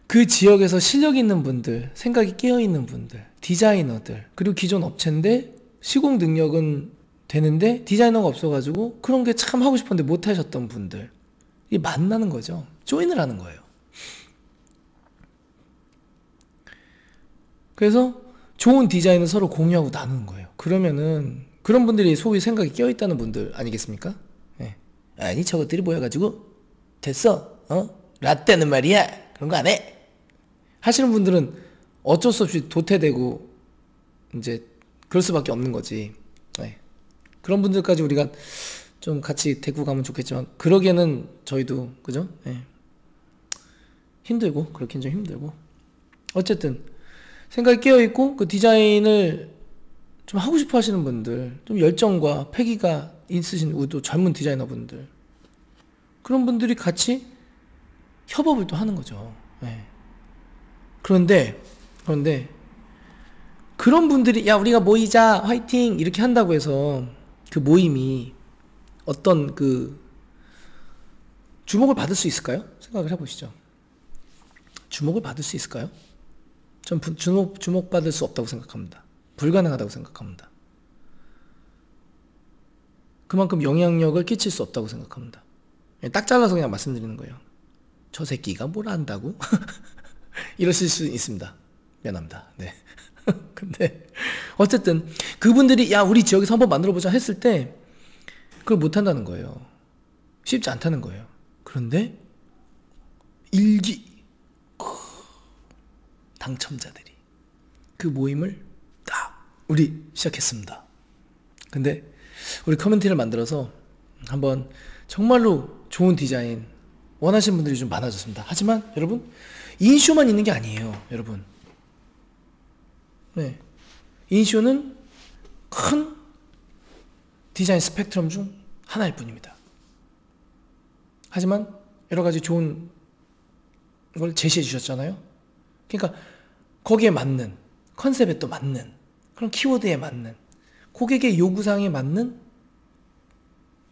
그 지역에서 실력 있는 분들, 생각이 깨어있는 분들, 디자이너들, 그리고 기존 업체인데 시공 능력은 되는데 디자이너가 없어가지고 그런 게 참 하고 싶었는데 못 하셨던 분들, 이 만나는 거죠. 조인을 하는 거예요. 그래서 좋은 디자인을 서로 공유하고 나누는 거예요. 그러면은 그런 분들이 소위 생각이 깨어있다는 분들 아니겠습니까? 네. 아니 저것들이 모여가지고 됐어, 라떼는 말이야 그런 거 안 해 하시는 분들은 어쩔 수 없이 도태되고 이제 그럴 수밖에 없는 거지. 네. 그런 분들까지 우리가 좀 같이 데리고 가면 좋겠지만 그러기에는 저희도 그죠? 네. 힘들고 그렇긴 좀 힘들고 어쨌든 생각이 깨어있고 그 디자인을 좀 하고 싶어 하시는 분들, 좀 열정과 패기가 있으신 또 젊은 디자이너분들, 그런 분들이 같이 협업을 또 하는 거죠. 네. 그런데 그런 분들이 야 우리가 모이자 화이팅 이렇게 한다고 해서 그 모임이 어떤 그 주목을 받을 수 있을까요? 생각을 해보시죠. 주목을 받을 수 있을까요? 전 주목받을 수 없다고 생각합니다. 불가능하다고 생각합니다. 그만큼 영향력을 끼칠 수 없다고 생각합니다. 딱 잘라서 그냥 말씀드리는 거예요. 저 새끼가 뭘 안다고? 이러실 수 있습니다. 미안합니다. 네. 근데 어쨌든 그분들이 야 우리 지역에서 한번 만들어보자 했을 때 그걸 못한다는 거예요. 쉽지 않다는 거예요. 그런데 당첨자들이 그 모임을 딱 우리 시작했습니다. 근데 우리 커뮤니티를 만들어서 한번 정말로 좋은 디자인 원하시는 분들이 좀 많아졌습니다. 하지만 여러분 인쇼만 있는 게 아니에요. 여러분 네, 인쇼는 큰 디자인 스펙트럼 중 하나일 뿐입니다. 하지만 여러가지 좋은 걸 제시해 주셨잖아요. 그러니까 거기에 맞는 컨셉에 또 맞는 그런 키워드에 맞는 고객의 요구사항에 맞는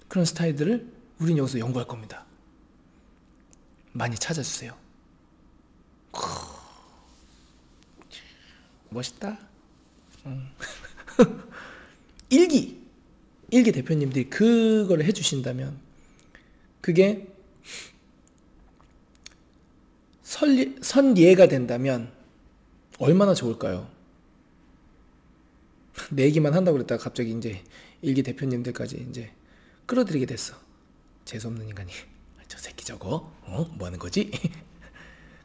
그런 스타일들을 우린 여기서 연구할 겁니다. 많이 찾아주세요. 멋있다. 일기 대표님들이 그걸 해주신다면 그게 선예가 된다면 얼마나 좋을까요? 내 얘기만 한다고 그랬다가 갑자기 이제 일기 대표님들까지 이제 끌어들이게 됐어. 재수없는 인간이. 저 새끼 저거 뭐 하는 거지?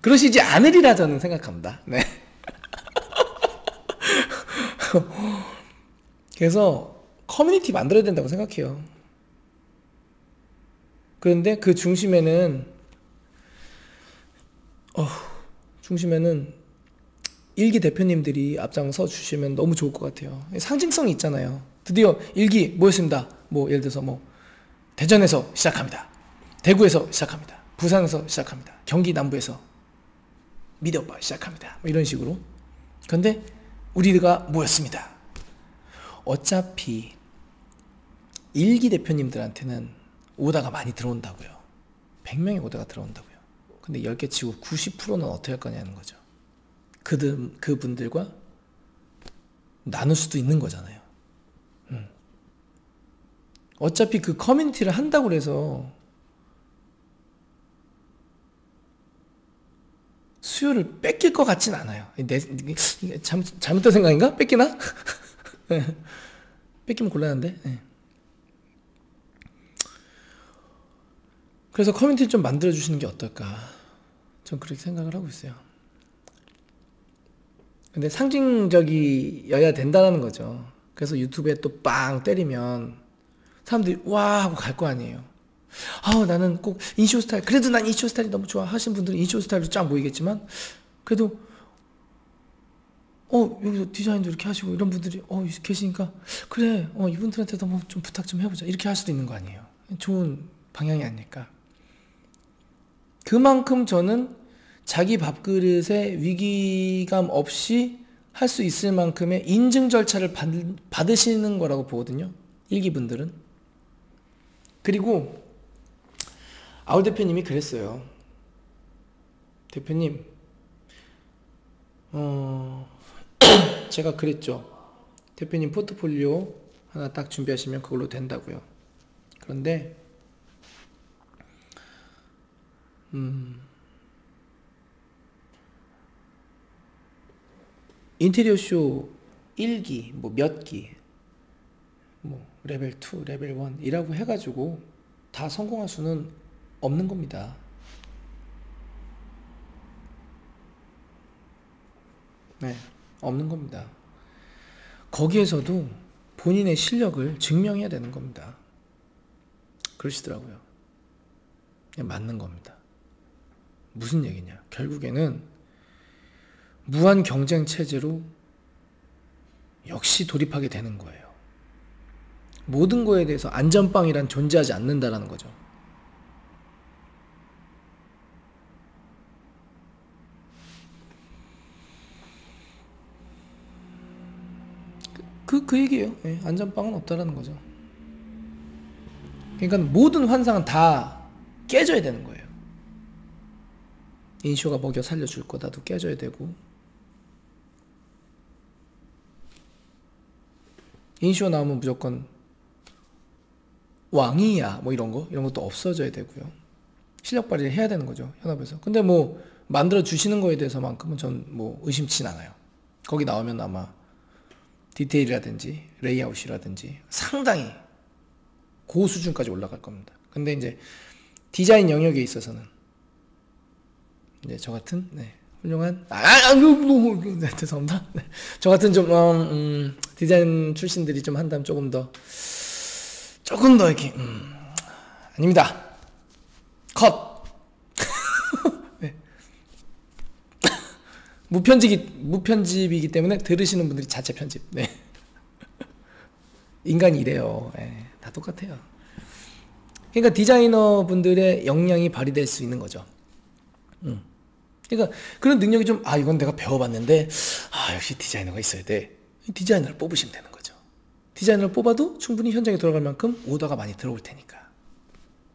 그러시지 않으리라 저는 생각합니다. 네. 그래서 커뮤니티 만들어야 된다고 생각해요. 그런데 그 중심에는 일기 대표님들이 앞장서 주시면 너무 좋을 것 같아요. 상징성이 있잖아요. 드디어 일기 모였습니다. 뭐 예를 들어서 뭐 대전에서 시작합니다. 대구에서 시작합니다. 부산에서 시작합니다. 경기 남부에서 미디어바 시작합니다. 뭐 이런 식으로. 그런데 우리가 모였습니다. 어차피 일기 대표님들한테는 오다가 많이 들어온다고요. 100명의 오다가 들어온다고요. 근데 10개 치고 90%는 어떻게 할 거냐는 거죠. 그분들과 나눌 수도 있는 거잖아요. 어차피 그 커뮤니티를 한다고 해서 수요를 뺏길 것 같진 않아요. 잘못된 생각인가? 뺏기나? 뺏기면 곤란한데. 네. 그래서 커뮤니티를 좀 만들어주시는 게 어떨까. 전 그렇게 생각을 하고 있어요. 근데 상징적이어야 된다는 거죠. 그래서 유튜브에 또 빵 때리면 사람들이 와 하고 갈 거 아니에요. 나는 꼭 인쇼 스타일, 그래도 난 인쇼 스타일이 너무 좋아 하신 분들은 인쇼 스타일로 쫙 모이겠지만, 그래도 여기서 디자인도 이렇게 하시고 이런 분들이 계시니까 그래 이분들한테도 뭐 좀 부탁 좀 해보자 이렇게 할 수도 있는 거 아니에요. 좋은 방향이 아닐까. 그만큼 저는 자기 밥그릇에 위기감 없이 할 수 있을 만큼의 인증 절차를 받으시는 거라고 보거든요. 일기분들은. 그리고 아울 대표님이 그랬어요. 대표님, 제가 그랬죠. 대표님 포트폴리오 하나 딱 준비하시면 그걸로 된다고요. 그런데 인테리어 쇼 1기, 뭐 몇 기, 뭐 레벨 2, 레벨 1 이라고 해가지고 다 성공할 수는 없는 겁니다. 네, 없는 겁니다. 거기에서도 본인의 실력을 증명해야 되는 겁니다. 그러시더라고요. 그냥 맞는 겁니다. 무슨 얘기냐? 결국에는 무한 경쟁 체제로 역시 돌입하게 되는 거예요. 모든 거에 대해서 안전빵이란 존재하지 않는다라는 거죠. 그 얘기예요. 네, 안전빵은 없다라는 거죠. 그러니까 모든 환상은 다 깨져야 되는 거예요. 인쇼가 먹여 살려줄 거다도 깨져야 되고, 인쇼 나오면 무조건 왕이야 뭐 이런 것도 없어져야 되고요. 실력 발휘를 해야 되는 거죠, 현업에서. 근데 뭐 만들어 주시는 거에 대해서만큼은 전 뭐 의심치 않아요. 거기 나오면 아마 디테일이라든지 레이아웃이라든지 상당히 고수준까지 올라갈 겁니다. 근데 이제 디자인 영역에 있어서는 이제 저 같은 훌륭한 네, 죄송합니다. 네. 저 같은 좀 디자인 출신들이 좀 한다면 조금 더 이렇게 아닙니다. 컷. 네. 무편집이기 때문에 들으시는 분들이 자체 편집. 네. 인간이 이래요. 네, 다 똑같아요. 그러니까 디자이너 분들의 역량이 발휘될 수 있는 거죠. 그러니까 그런 능력이 좀 이건 내가 배워봤는데 역시 디자이너가 있어야 돼. 디자이너를 뽑으시면 되는 거죠. 디자이너를 뽑아도 충분히 현장에 돌아갈 만큼 오더가 많이 들어올 테니까.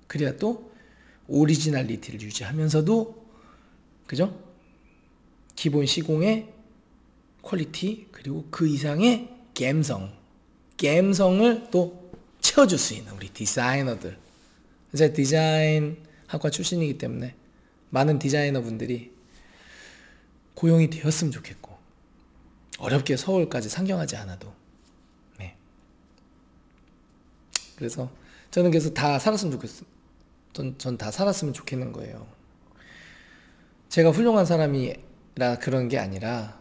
그래야 또 오리지널리티를 유지하면서도 그죠? 기본 시공의 퀄리티 그리고 그 이상의 감성을 또 채워줄 수 있는 우리 디자이너들. 제가 디자인 학과 출신이기 때문에 많은 디자이너 분들이 고용이 되었으면 좋겠고 어렵게 서울까지 상경하지 않아도. 네. 그래서 저는 그래서 다 살았으면 좋겠어요. 전 다 살았으면 좋겠는 거예요. 제가 훌륭한 사람이라 그런 게 아니라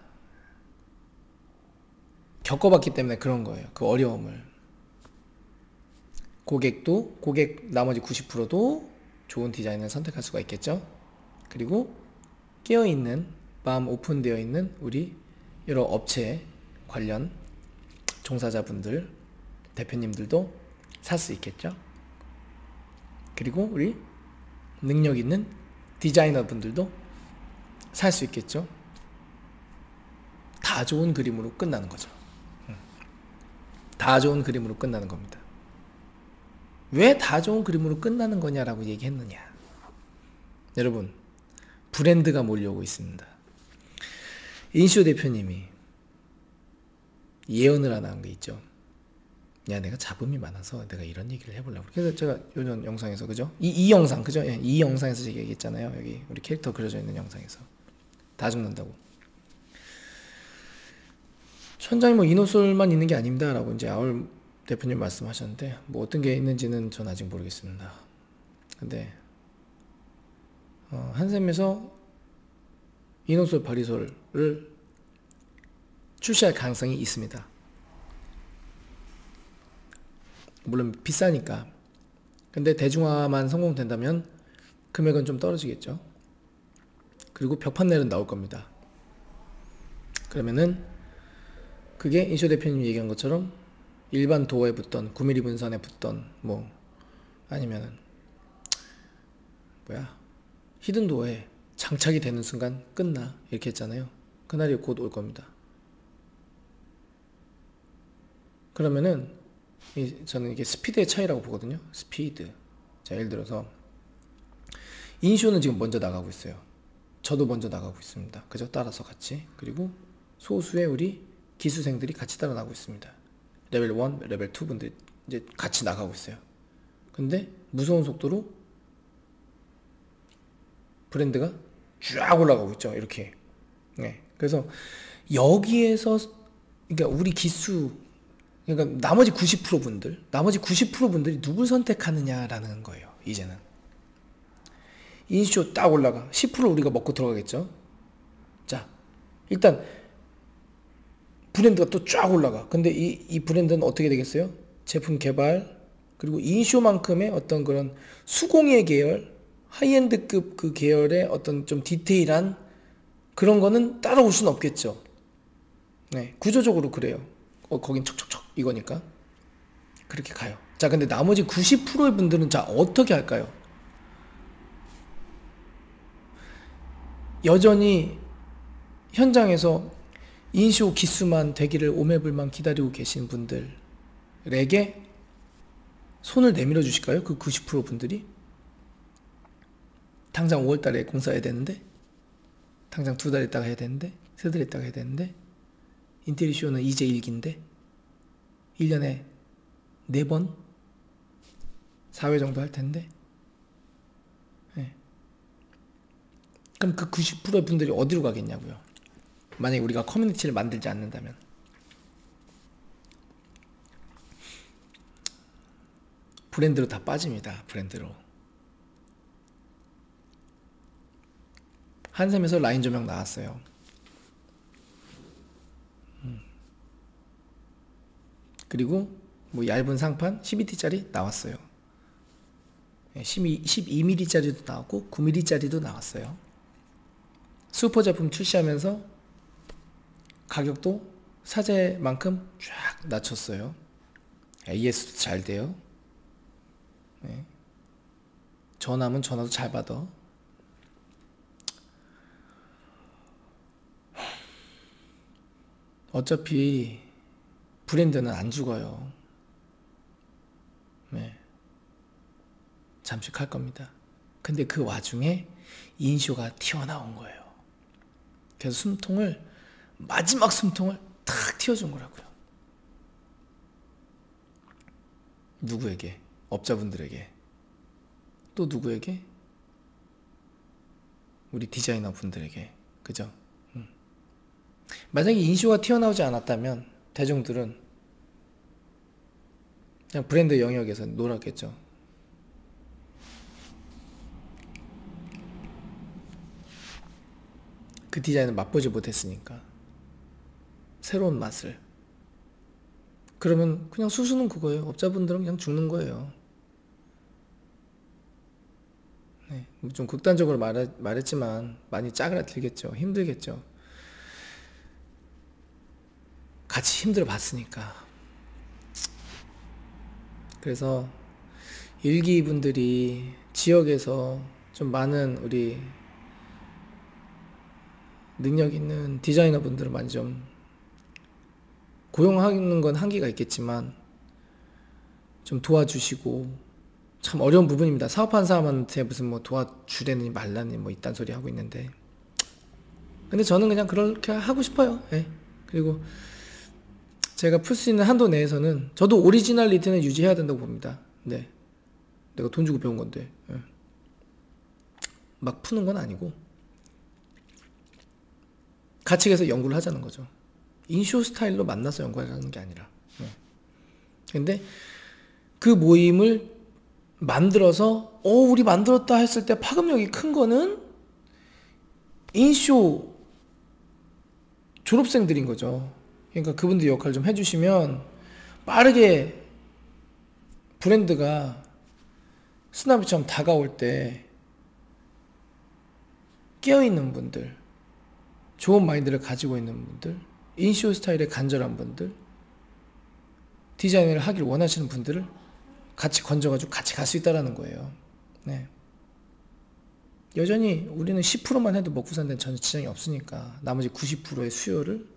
겪어봤기 때문에 그런 거예요. 그 어려움을. 고객 나머지 90%도 좋은 디자인을 선택할 수가 있겠죠. 그리고 깨어있는, 마음 오픈되어 있는 우리 여러 업체 관련 종사자분들, 대표님들도 살 수 있겠죠. 그리고 우리 능력 있는 디자이너 분들도 살 수 있겠죠. 다 좋은 그림으로 끝나는 거죠. 다 좋은 그림으로 끝나는 겁니다. 왜 다 좋은 그림으로 끝나는 거냐라고 얘기했느냐. 여러분, 브랜드가 몰려오고 있습니다. 인쇼 대표님이 예언을 하나 한 게 있죠. 야, 내가 잡음이 많아서 내가 이런 얘기를 해보려고. 그래서 제가 요전 영상에서, 그죠? 이 영상, 그죠? 예, 이 영상에서 제가 얘기했잖아요. 여기 우리 캐릭터 그려져 있는 영상에서. 다 죽는다고. 천장에 뭐 이노솔만 있는 게 아닙니다 라고 이제 아울 대표님 말씀하셨는데, 뭐 어떤 게 있는지는 전 아직 모르겠습니다. 근데 한샘에서 이노솔 바리솔을 출시할 가능성이 있습니다. 물론 비싸니까. 근데 대중화만 성공된다면 금액은 좀 떨어지겠죠. 그리고 벽판넬은 나올 겁니다. 그러면은 그게 인쇼 대표님이 얘기한 것처럼 일반 도어에 붙던 9mm 분선에 붙던 뭐 아니면은 히든 도어에 장착이 되는 순간 끝나 이렇게 했잖아요. 그날이 곧 올 겁니다. 그러면은 저는 이게 스피드의 차이라고 보거든요. 스피드. 자, 예를 들어서 인쇼는 지금 먼저 나가고 있어요. 저도 먼저 나가고 있습니다. 그죠? 따라서 같이. 그리고 소수의 우리 기수생들이 같이 따라 나가고 있습니다. 레벨 1, 레벨 2 분들이 이제 같이 나가고 있어요. 근데 무서운 속도로 브랜드가 쫙 올라가고 있죠. 이렇게. 네. 그래서 여기에서 그러니까 우리 기수, 그러니까 나머지 90% 분들이 누굴 선택하느냐라는 거예요. 이제는 인쇼 딱 올라가 10% 우리가 먹고 들어가겠죠. 자, 일단 브랜드가 또 쫙 올라가. 근데 이 브랜드는 어떻게 되겠어요? 제품 개발, 그리고 인쇼만큼의 어떤 그런 수공예 계열, 하이엔드급 그 계열의 어떤 좀 디테일한 그런 거는 따라올 수는 없겠죠. 네, 구조적으로 그래요. 거긴 척척척 이거니까 그렇게 가요. 자, 근데 나머지 90%의 분들은 자 어떻게 할까요? 여전히 현장에서 인쇼 기수만 되기를 오매불만 기다리고 계신 분들에게 손을 내밀어 주실까요? 그 90% 분들이 당장 5월달에 공사해야 되는데, 당장 2달 있다가 해야 되는데, 3달 있다가 해야 되는데, 인테리어 쇼는 이제 1기인데 1년에 4번 4회 정도 할 텐데, 네. 그럼 그 90%의 분들이 어디로 가겠냐고요. 만약에 우리가 커뮤니티를 만들지 않는다면. 브랜드로 다 빠집니다. 브랜드로. 한샘에서 라인 조명 나왔어요. 그리고 뭐 얇은 상판 12T짜리 나왔어요. 12mm짜리도 나왔고 9mm짜리도 나왔어요. 슈퍼 제품 출시하면서 가격도 사제만큼 쫙 낮췄어요. AS도 잘 돼요. 네. 전화면 전화도 잘 받아. 어차피 브랜드는 안 죽어요. 네. 잠식할 겁니다. 근데 그 와중에 인쇼가 튀어나온 거예요. 그래서 숨통을, 마지막 숨통을 탁 튀어준 거라고요. 누구에게? 업자분들에게. 또 누구에게? 우리 디자이너 분들에게. 그죠? 만약에 인쇼가 튀어나오지 않았다면 대중들은 그냥 브랜드 영역에서 놀았겠죠. 그 디자인을 맛보지 못했으니까 새로운 맛을 그러면 그냥 수수는 그거예요. 업자분들은 그냥 죽는 거예요. 네, 좀 극단적으로 말했지만 많이 짜그라들겠죠. 힘들겠죠. 같이 힘들어 봤으니까. 그래서 일기분들이 지역에서 좀 많은 우리 능력 있는 디자이너 분들을 많이 좀 고용하는 건 한계가 있겠지만 좀 도와주시고, 참 어려운 부분입니다. 사업하는 사람한테 무슨 뭐 도와주려니 말라니 뭐 이딴 소리 하고 있는데, 근데 저는 그냥 그렇게 하고 싶어요. 예. 그리고 제가 풀 수 있는 한도 내에서는 저도 오리지널리티는 유지해야 된다고 봅니다. 네. 내가 돈 주고 배운 건데. 예. 막 푸는 건 아니고 같이 가서 연구를 하자는 거죠. 인쇼 스타일로 만나서 연구하자는 게 아니라. 근데 그 모임을 만들어서 우리 만들었다 했을 때 파급력이 큰 거는 인쇼 졸업생들인 거죠. 그러니까 그분들 역할 좀 해주시면 빠르게 브랜드가 쓰나미처럼 다가올 때 깨어있는 분들, 좋은 마인드를 가지고 있는 분들, 인쇼 스타일에 간절한 분들, 디자인을 하길 원하시는 분들을 같이 건져가지고 같이 갈 수 있다는 거예요. 네. 여전히 우리는 10%만 해도 먹고 사는 데는 전혀 지장이 없으니까 나머지 90%의 수요를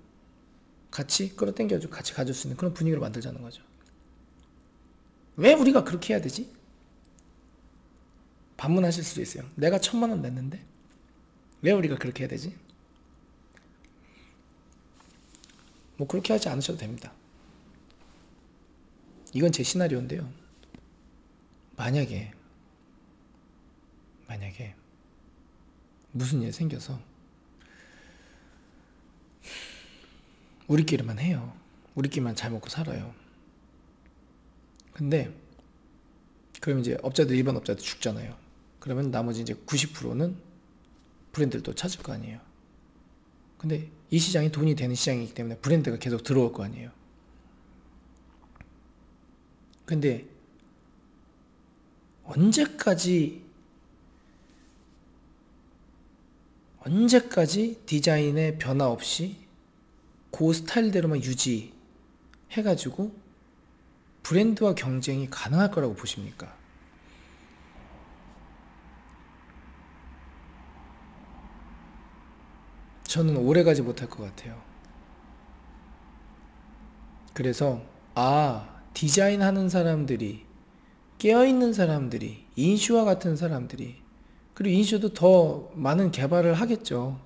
같이 끌어당겨가지고 같이 가질 수 있는 그런 분위기를 만들자는 거죠. 왜 우리가 그렇게 해야 되지? 반문하실 수도 있어요. 내가 1,000만 원 냈는데 왜 우리가 그렇게 해야 되지? 뭐 그렇게 하지 않으셔도 됩니다. 이건 제 시나리오인데요. 만약에 무슨 일이 생겨서 우리끼리만 해요. 우리끼리만 잘 먹고 살아요. 근데 그럼 이제 업자들, 일반 업자들 죽잖아요. 그러면 나머지 이제 90%는 브랜드를 또 찾을 거 아니에요. 근데 이 시장이 돈이 되는 시장이기 때문에 브랜드가 계속 들어올 거 아니에요. 근데 언제까지 디자인의 변화 없이 그 스타일대로만 유지해가지고 브랜드와 경쟁이 가능할 거라고 보십니까? 저는 오래가지 못할 것 같아요. 그래서 디자인하는 사람들이, 깨어있는 사람들이, 인슈와 같은 사람들이, 그리고 인슈도 더 많은 개발을 하겠죠.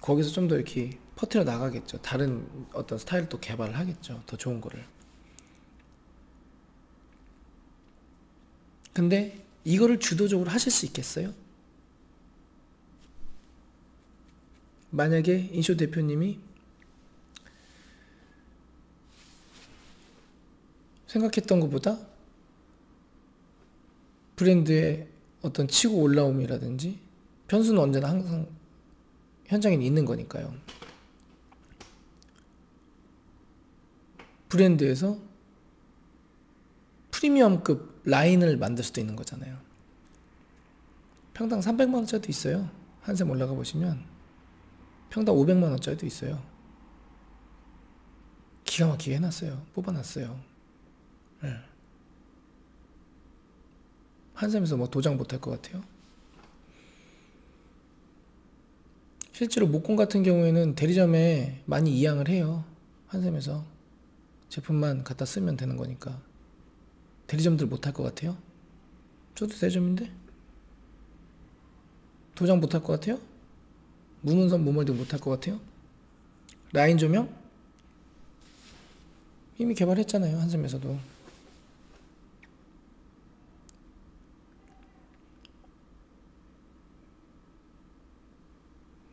거기서 좀 더 이렇게 퍼뜨려 나가겠죠. 다른 어떤 스타일을 또 개발을 하겠죠. 더 좋은 거를. 근데 이거를 주도적으로 하실 수 있겠어요? 만약에 인쇼 대표님이 생각했던 것보다 브랜드의 어떤 치고 올라옴이라든지, 변수는 언제나 항상 현장에 있는 거니까요. 브랜드에서 프리미엄급 라인을 만들 수도 있는 거잖아요. 평당 300만 원짜리도 있어요. 한샘 올라가 보시면 평당 500만 원짜리도 있어요. 기가 막히게 해놨어요. 뽑아놨어요. 네. 한샘에서 뭐 도장 못할 것 같아요? 실제로 목공 같은 경우에는 대리점에 많이 이양을 해요. 한샘에서 제품만 갖다 쓰면 되는 거니까. 대리점들 못할 것 같아요? 저도 대리점인데? 도장 못할 것 같아요? 무문선 무몰딩 못할 것 같아요? 라인 조명? 이미 개발했잖아요. 한샘에서도.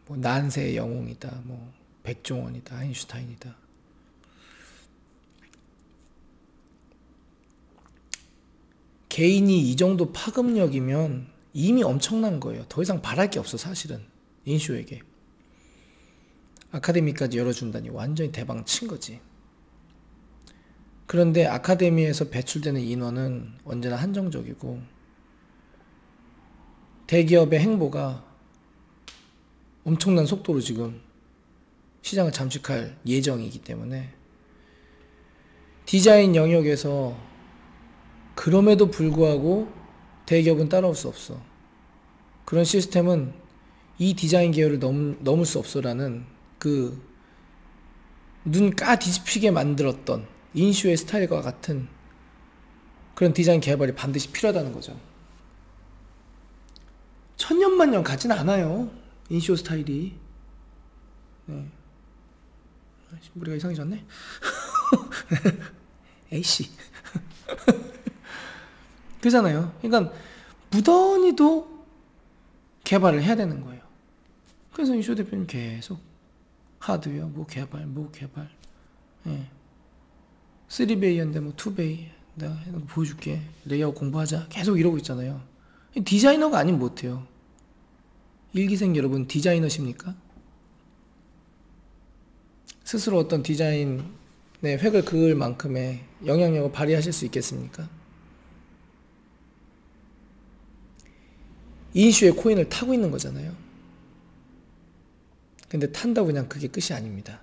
뭐 난세의 영웅이다, 뭐 백종원이다, 아인슈타인이다. 개인이 이 정도 파급력이면 이미 엄청난 거예요. 더 이상 바랄 게 없어. 사실은 인쇼에게 아카데미까지 열어준다니 완전히 대박 친 거지. 그런데 아카데미에서 배출되는 인원은 언제나 한정적이고 대기업의 행보가 엄청난 속도로 지금 시장을 잠식할 예정이기 때문에 디자인 영역에서 그럼에도 불구하고 대기업은 따라올 수 없어. 그런 시스템은 이 디자인 계열을 넘을 수 없어라는 그 눈 뒤집히게 만들었던 인슈의 스타일과 같은 그런 디자인 개발이 반드시 필요하다는 거죠. 천년만년 가진 않아요. 인슈 스타일이. 네. 머리가 이상해졌네. 에이씨. 그잖아요. 그러니까 무던히도 개발을 해야 되는 거예요. 그래서 인슈 대표님 계속 하드웨어 뭐 개발 예. 3베이였는데 뭐 2베이 내가 해놓고 보여줄게, 레이아웃 공부하자, 계속 이러고 있잖아요. 디자이너가 아니면 못해요. 일기생 여러분 디자이너십니까? 스스로 어떤 디자인의 획을 그을 만큼의 영향력을 발휘하실 수 있겠습니까? 인슈의 코인을 타고 있는 거잖아요. 근데 탄다고 그냥 그게 끝이 아닙니다.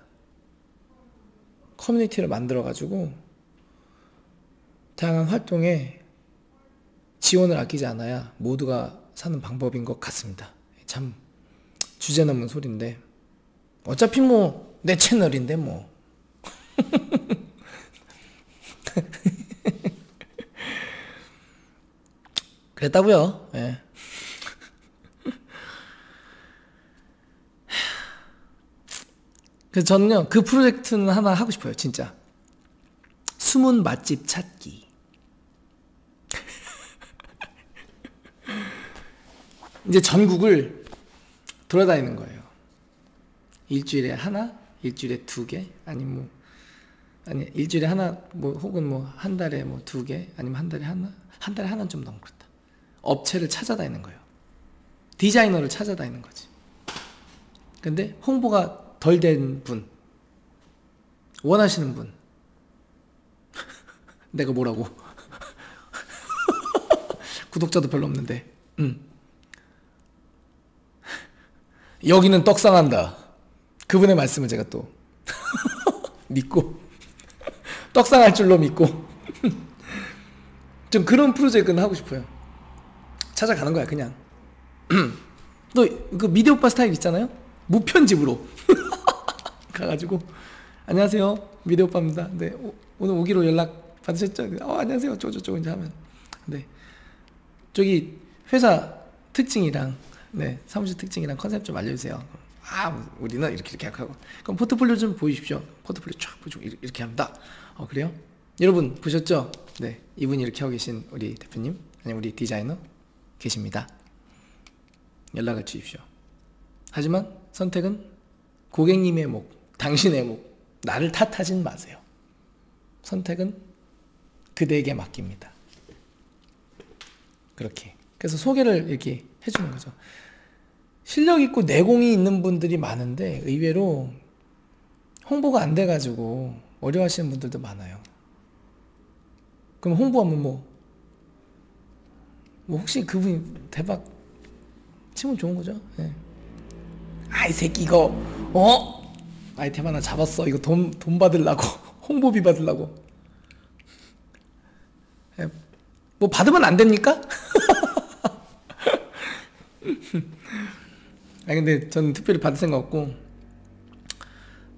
커뮤니티를 만들어 가지고 다양한 활동에 지원을 아끼지 않아야 모두가 사는 방법인 것 같습니다. 참 주제 넘은 소리인데 어차피 뭐 내 채널인데 뭐 그랬다고요. 예. 그래서 저는요 그 프로젝트는 하나 하고 싶어요. 진짜 숨은 맛집 찾기. 이제 전국을 돌아다니는 거예요. 일주일에 하나, 일주일에 2개, 아니 일주일에 하나, 뭐 혹은 뭐 한 달에 뭐 2개, 아니면 한 달에 하나, 한 달에 하나는 좀 너무 그렇다. 업체를 찾아다니는 거예요. 디자이너를 찾아다니는 거지. 근데 홍보가 덜 된 분, 원하시는 분, 내가 뭐라고? 구독자도 별로 없는데, 여기는 떡상한다. 그분의 말씀을 제가 또 믿고 떡상할 줄로 믿고 좀 그런 프로젝트는 하고 싶어요. 찾아가는 거야 그냥. 또 그 미디어 오빠 스타일 있잖아요. 무편집으로 가가지고 안녕하세요 미디어 오빠입니다. 네 오늘 오기로 연락 받으셨죠? 안녕하세요 어쩌고저쩌고 이제 하면 네 저기 회사 특징이랑 네 사무실 특징이랑 컨셉 좀 알려주세요. 우리는 이렇게 하고 그럼 포트폴리오 좀 보여주십시오. 포트폴리오 쫙 보여주고 이렇게 합니다. 그래요? 여러분 보셨죠? 네 이분이 이렇게 하고 계신 우리 대표님 아니 우리 디자이너 계십니다. 연락을 주십시오. 하지만 선택은 고객님의 목, 당신의 목, 나를 탓하진 마세요. 선택은 그대에게 맡깁니다. 그렇게 그래서 소개를 이렇게 해주는 거죠. 실력 있고 내공이 있는 분들이 많은데 의외로 홍보가 안 돼가지고 어려워하시는 분들도 많아요. 그럼 홍보하면 뭐 혹시 그분이 대박 치면 좋은 거죠. 네. 이 새끼 이거 아이템 하나 잡았어. 이거 돈 받으려고 홍보비 받으려고. 네. 뭐 받으면 안 됩니까? 근데 저는 특별히 받을 생각 없고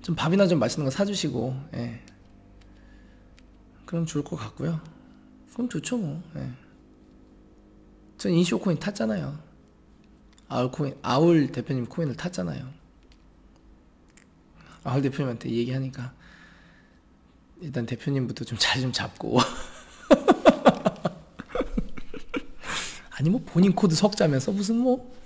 좀 밥이나 좀 맛있는 거 사주시고 예. 그럼 좋을 것 같고요. 그럼 좋죠 뭐. 예. 전 인슈 코인 탔잖아요. 아울 대표님 코인을 탔잖아요. 아울 대표님한테 얘기하니까 일단 대표님부터 좀 자리 좀 잡고 아니 뭐 본인 코드 석자면서 무슨 뭐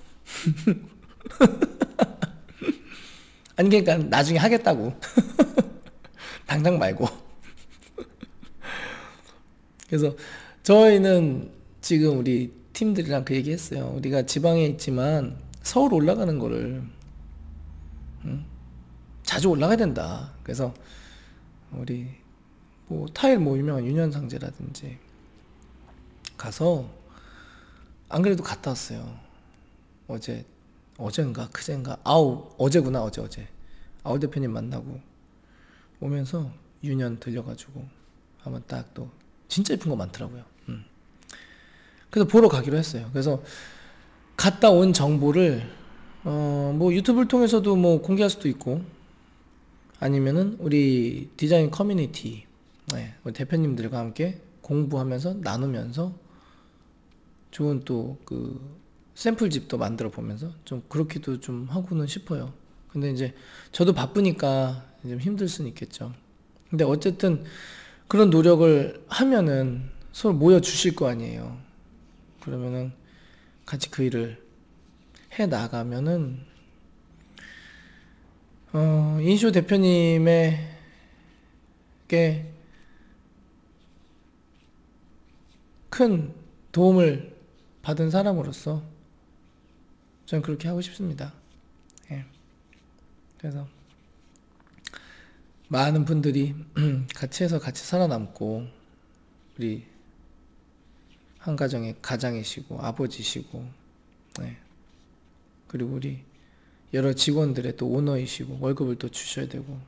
아니 그러니까 나중에 하겠다고 당장 말고. 그래서 저희는 지금 우리 팀들이랑 그 얘기했어요. 우리가 지방에 있지만 서울 올라가는 거를 자주 올라가야 된다. 그래서 우리 뭐 타일 뭐 유명한 윤현상제라든지 가서 안 그래도 갔다 왔어요. 어젠가 그젠가 어제구나. 어제 아울 대표님 만나고 오면서 윤현 들려가지고 한번 딱 또 진짜 예쁜 거 많더라고요. 그래서 보러 가기로 했어요. 그래서 갔다 온 정보를 뭐 유튜브를 통해서도 뭐 공개할 수도 있고, 아니면은 우리 디자인 커뮤니티 우리 대표님들과 함께 공부하면서 나누면서 좋은 또 그 샘플집도 만들어 보면서 좀 그렇기도 좀 하고는 싶어요. 근데 이제 저도 바쁘니까 좀 힘들 수는 있겠죠. 근데 어쨌든 그런 노력을 하면은 서로 모여 주실 거 아니에요. 그러면은 같이 그 일을 해 나가면은 인쇼 대표님에게 큰 도움을 받은 사람으로서 저는 그렇게 하고 싶습니다. 예. 그래서 많은 분들이 같이 해서 같이 살아남고, 우리 한 가정의 가장이시고 아버지시고, 그리고 우리 여러 직원들의 또 오너이시고 월급을 또 주셔야 되고,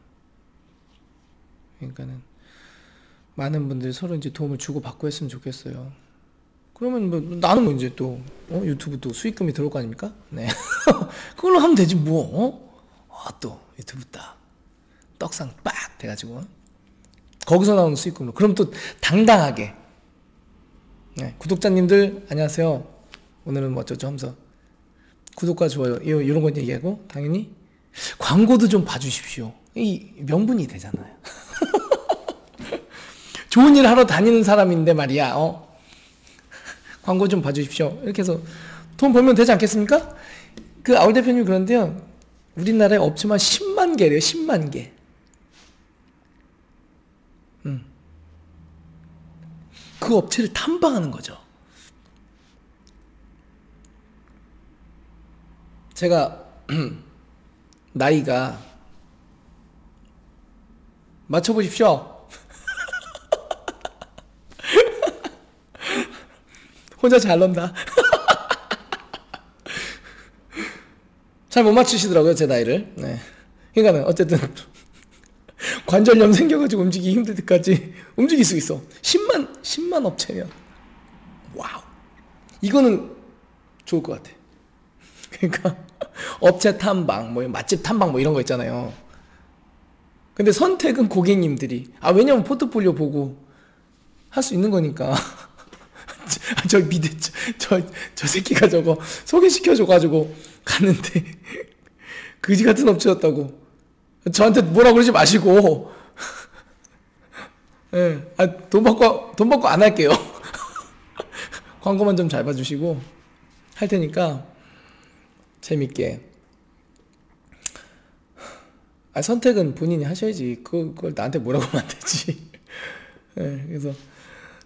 그러니까는 많은 분들이 서로 이제 도움을 주고 받고 했으면 좋겠어요. 그러면 뭐 나는 뭐 이제 또 유튜브 또 수익금이 들어올 거 아닙니까? 네. 그걸로 하면 되지 뭐. 또 유튜브 딱 떡상 빡 돼가지고 거기서 나오는 수익금으로, 그럼 또 당당하게 구독자님들 안녕하세요, 오늘은 뭐 어쩌죠 하면서 구독과 좋아요 이런 건 얘기하고, 당연히 광고도 좀 봐주십시오. 이 명분이 되잖아요. 좋은 일 하러 다니는 사람인데 말이야, 광고 좀 봐주십시오. 이렇게 해서 돈 벌면 되지 않겠습니까? 그 아울 대표님이 그런데요, 우리나라에 업체만 10만 개래요. 10만 개. 그 업체를 탐방하는 거죠. 제가 나이가 맞춰보십시오. 혼자 잘 논다. 잘 못 맞추시더라고요, 제 나이를. 네. 그러니까는 어쨌든 관절염 생겨가지고 움직이기 힘들 때까지 움직일 수 있어. 10만 업체면 와우, 이거는 좋을 것 같아. 그러니까 업체 탐방, 뭐 맛집 탐방 뭐 이런 거 있잖아요. 근데 선택은 고객님들이, 왜냐면 포트폴리오 보고 할 수 있는 거니까. 저 밑에 저 새끼가 저거 소개시켜줘가지고 갔는데 그지 같은 업체였다고 저한테 뭐라 그러지 마시고, 예, 돈 받고 안 할게요. 광고만 좀 잘 봐주시고 할 테니까 재밌게. 선택은 본인이 하셔야지. 그걸 나한테 뭐라고 하면 안 되지. 예, 그래서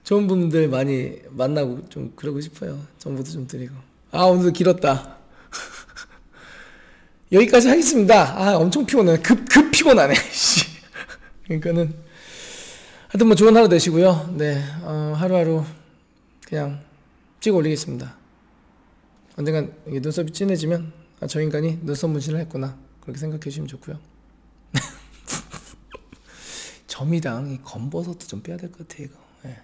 좋은 분들 많이 만나고 좀 그러고 싶어요. 정보도 좀 드리고. 오늘도 길었다. 여기까지 하겠습니다. 엄청 피곤해. 급 피곤하네. 그러니까는 하여튼 뭐 좋은 하루 되시고요. 네, 하루하루 그냥 찍어 올리겠습니다. 언젠간 눈썹이 진해지면 저 인간이 눈썹 문신을 했구나, 그렇게 생각해 주시면 좋고요. 점이랑 이 검버섯도 좀 빼야 될 것 같아 이거. 네.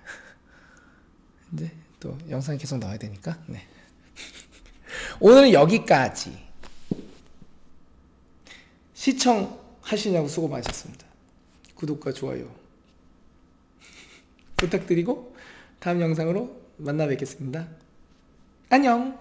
이제 또 영상이 계속 나와야 되니까. 네. 오늘은 여기까지. 시청하시냐고 수고 많으셨습니다. 구독과 좋아요 부탁드리고 다음 영상으로 만나 뵙겠습니다. 안녕.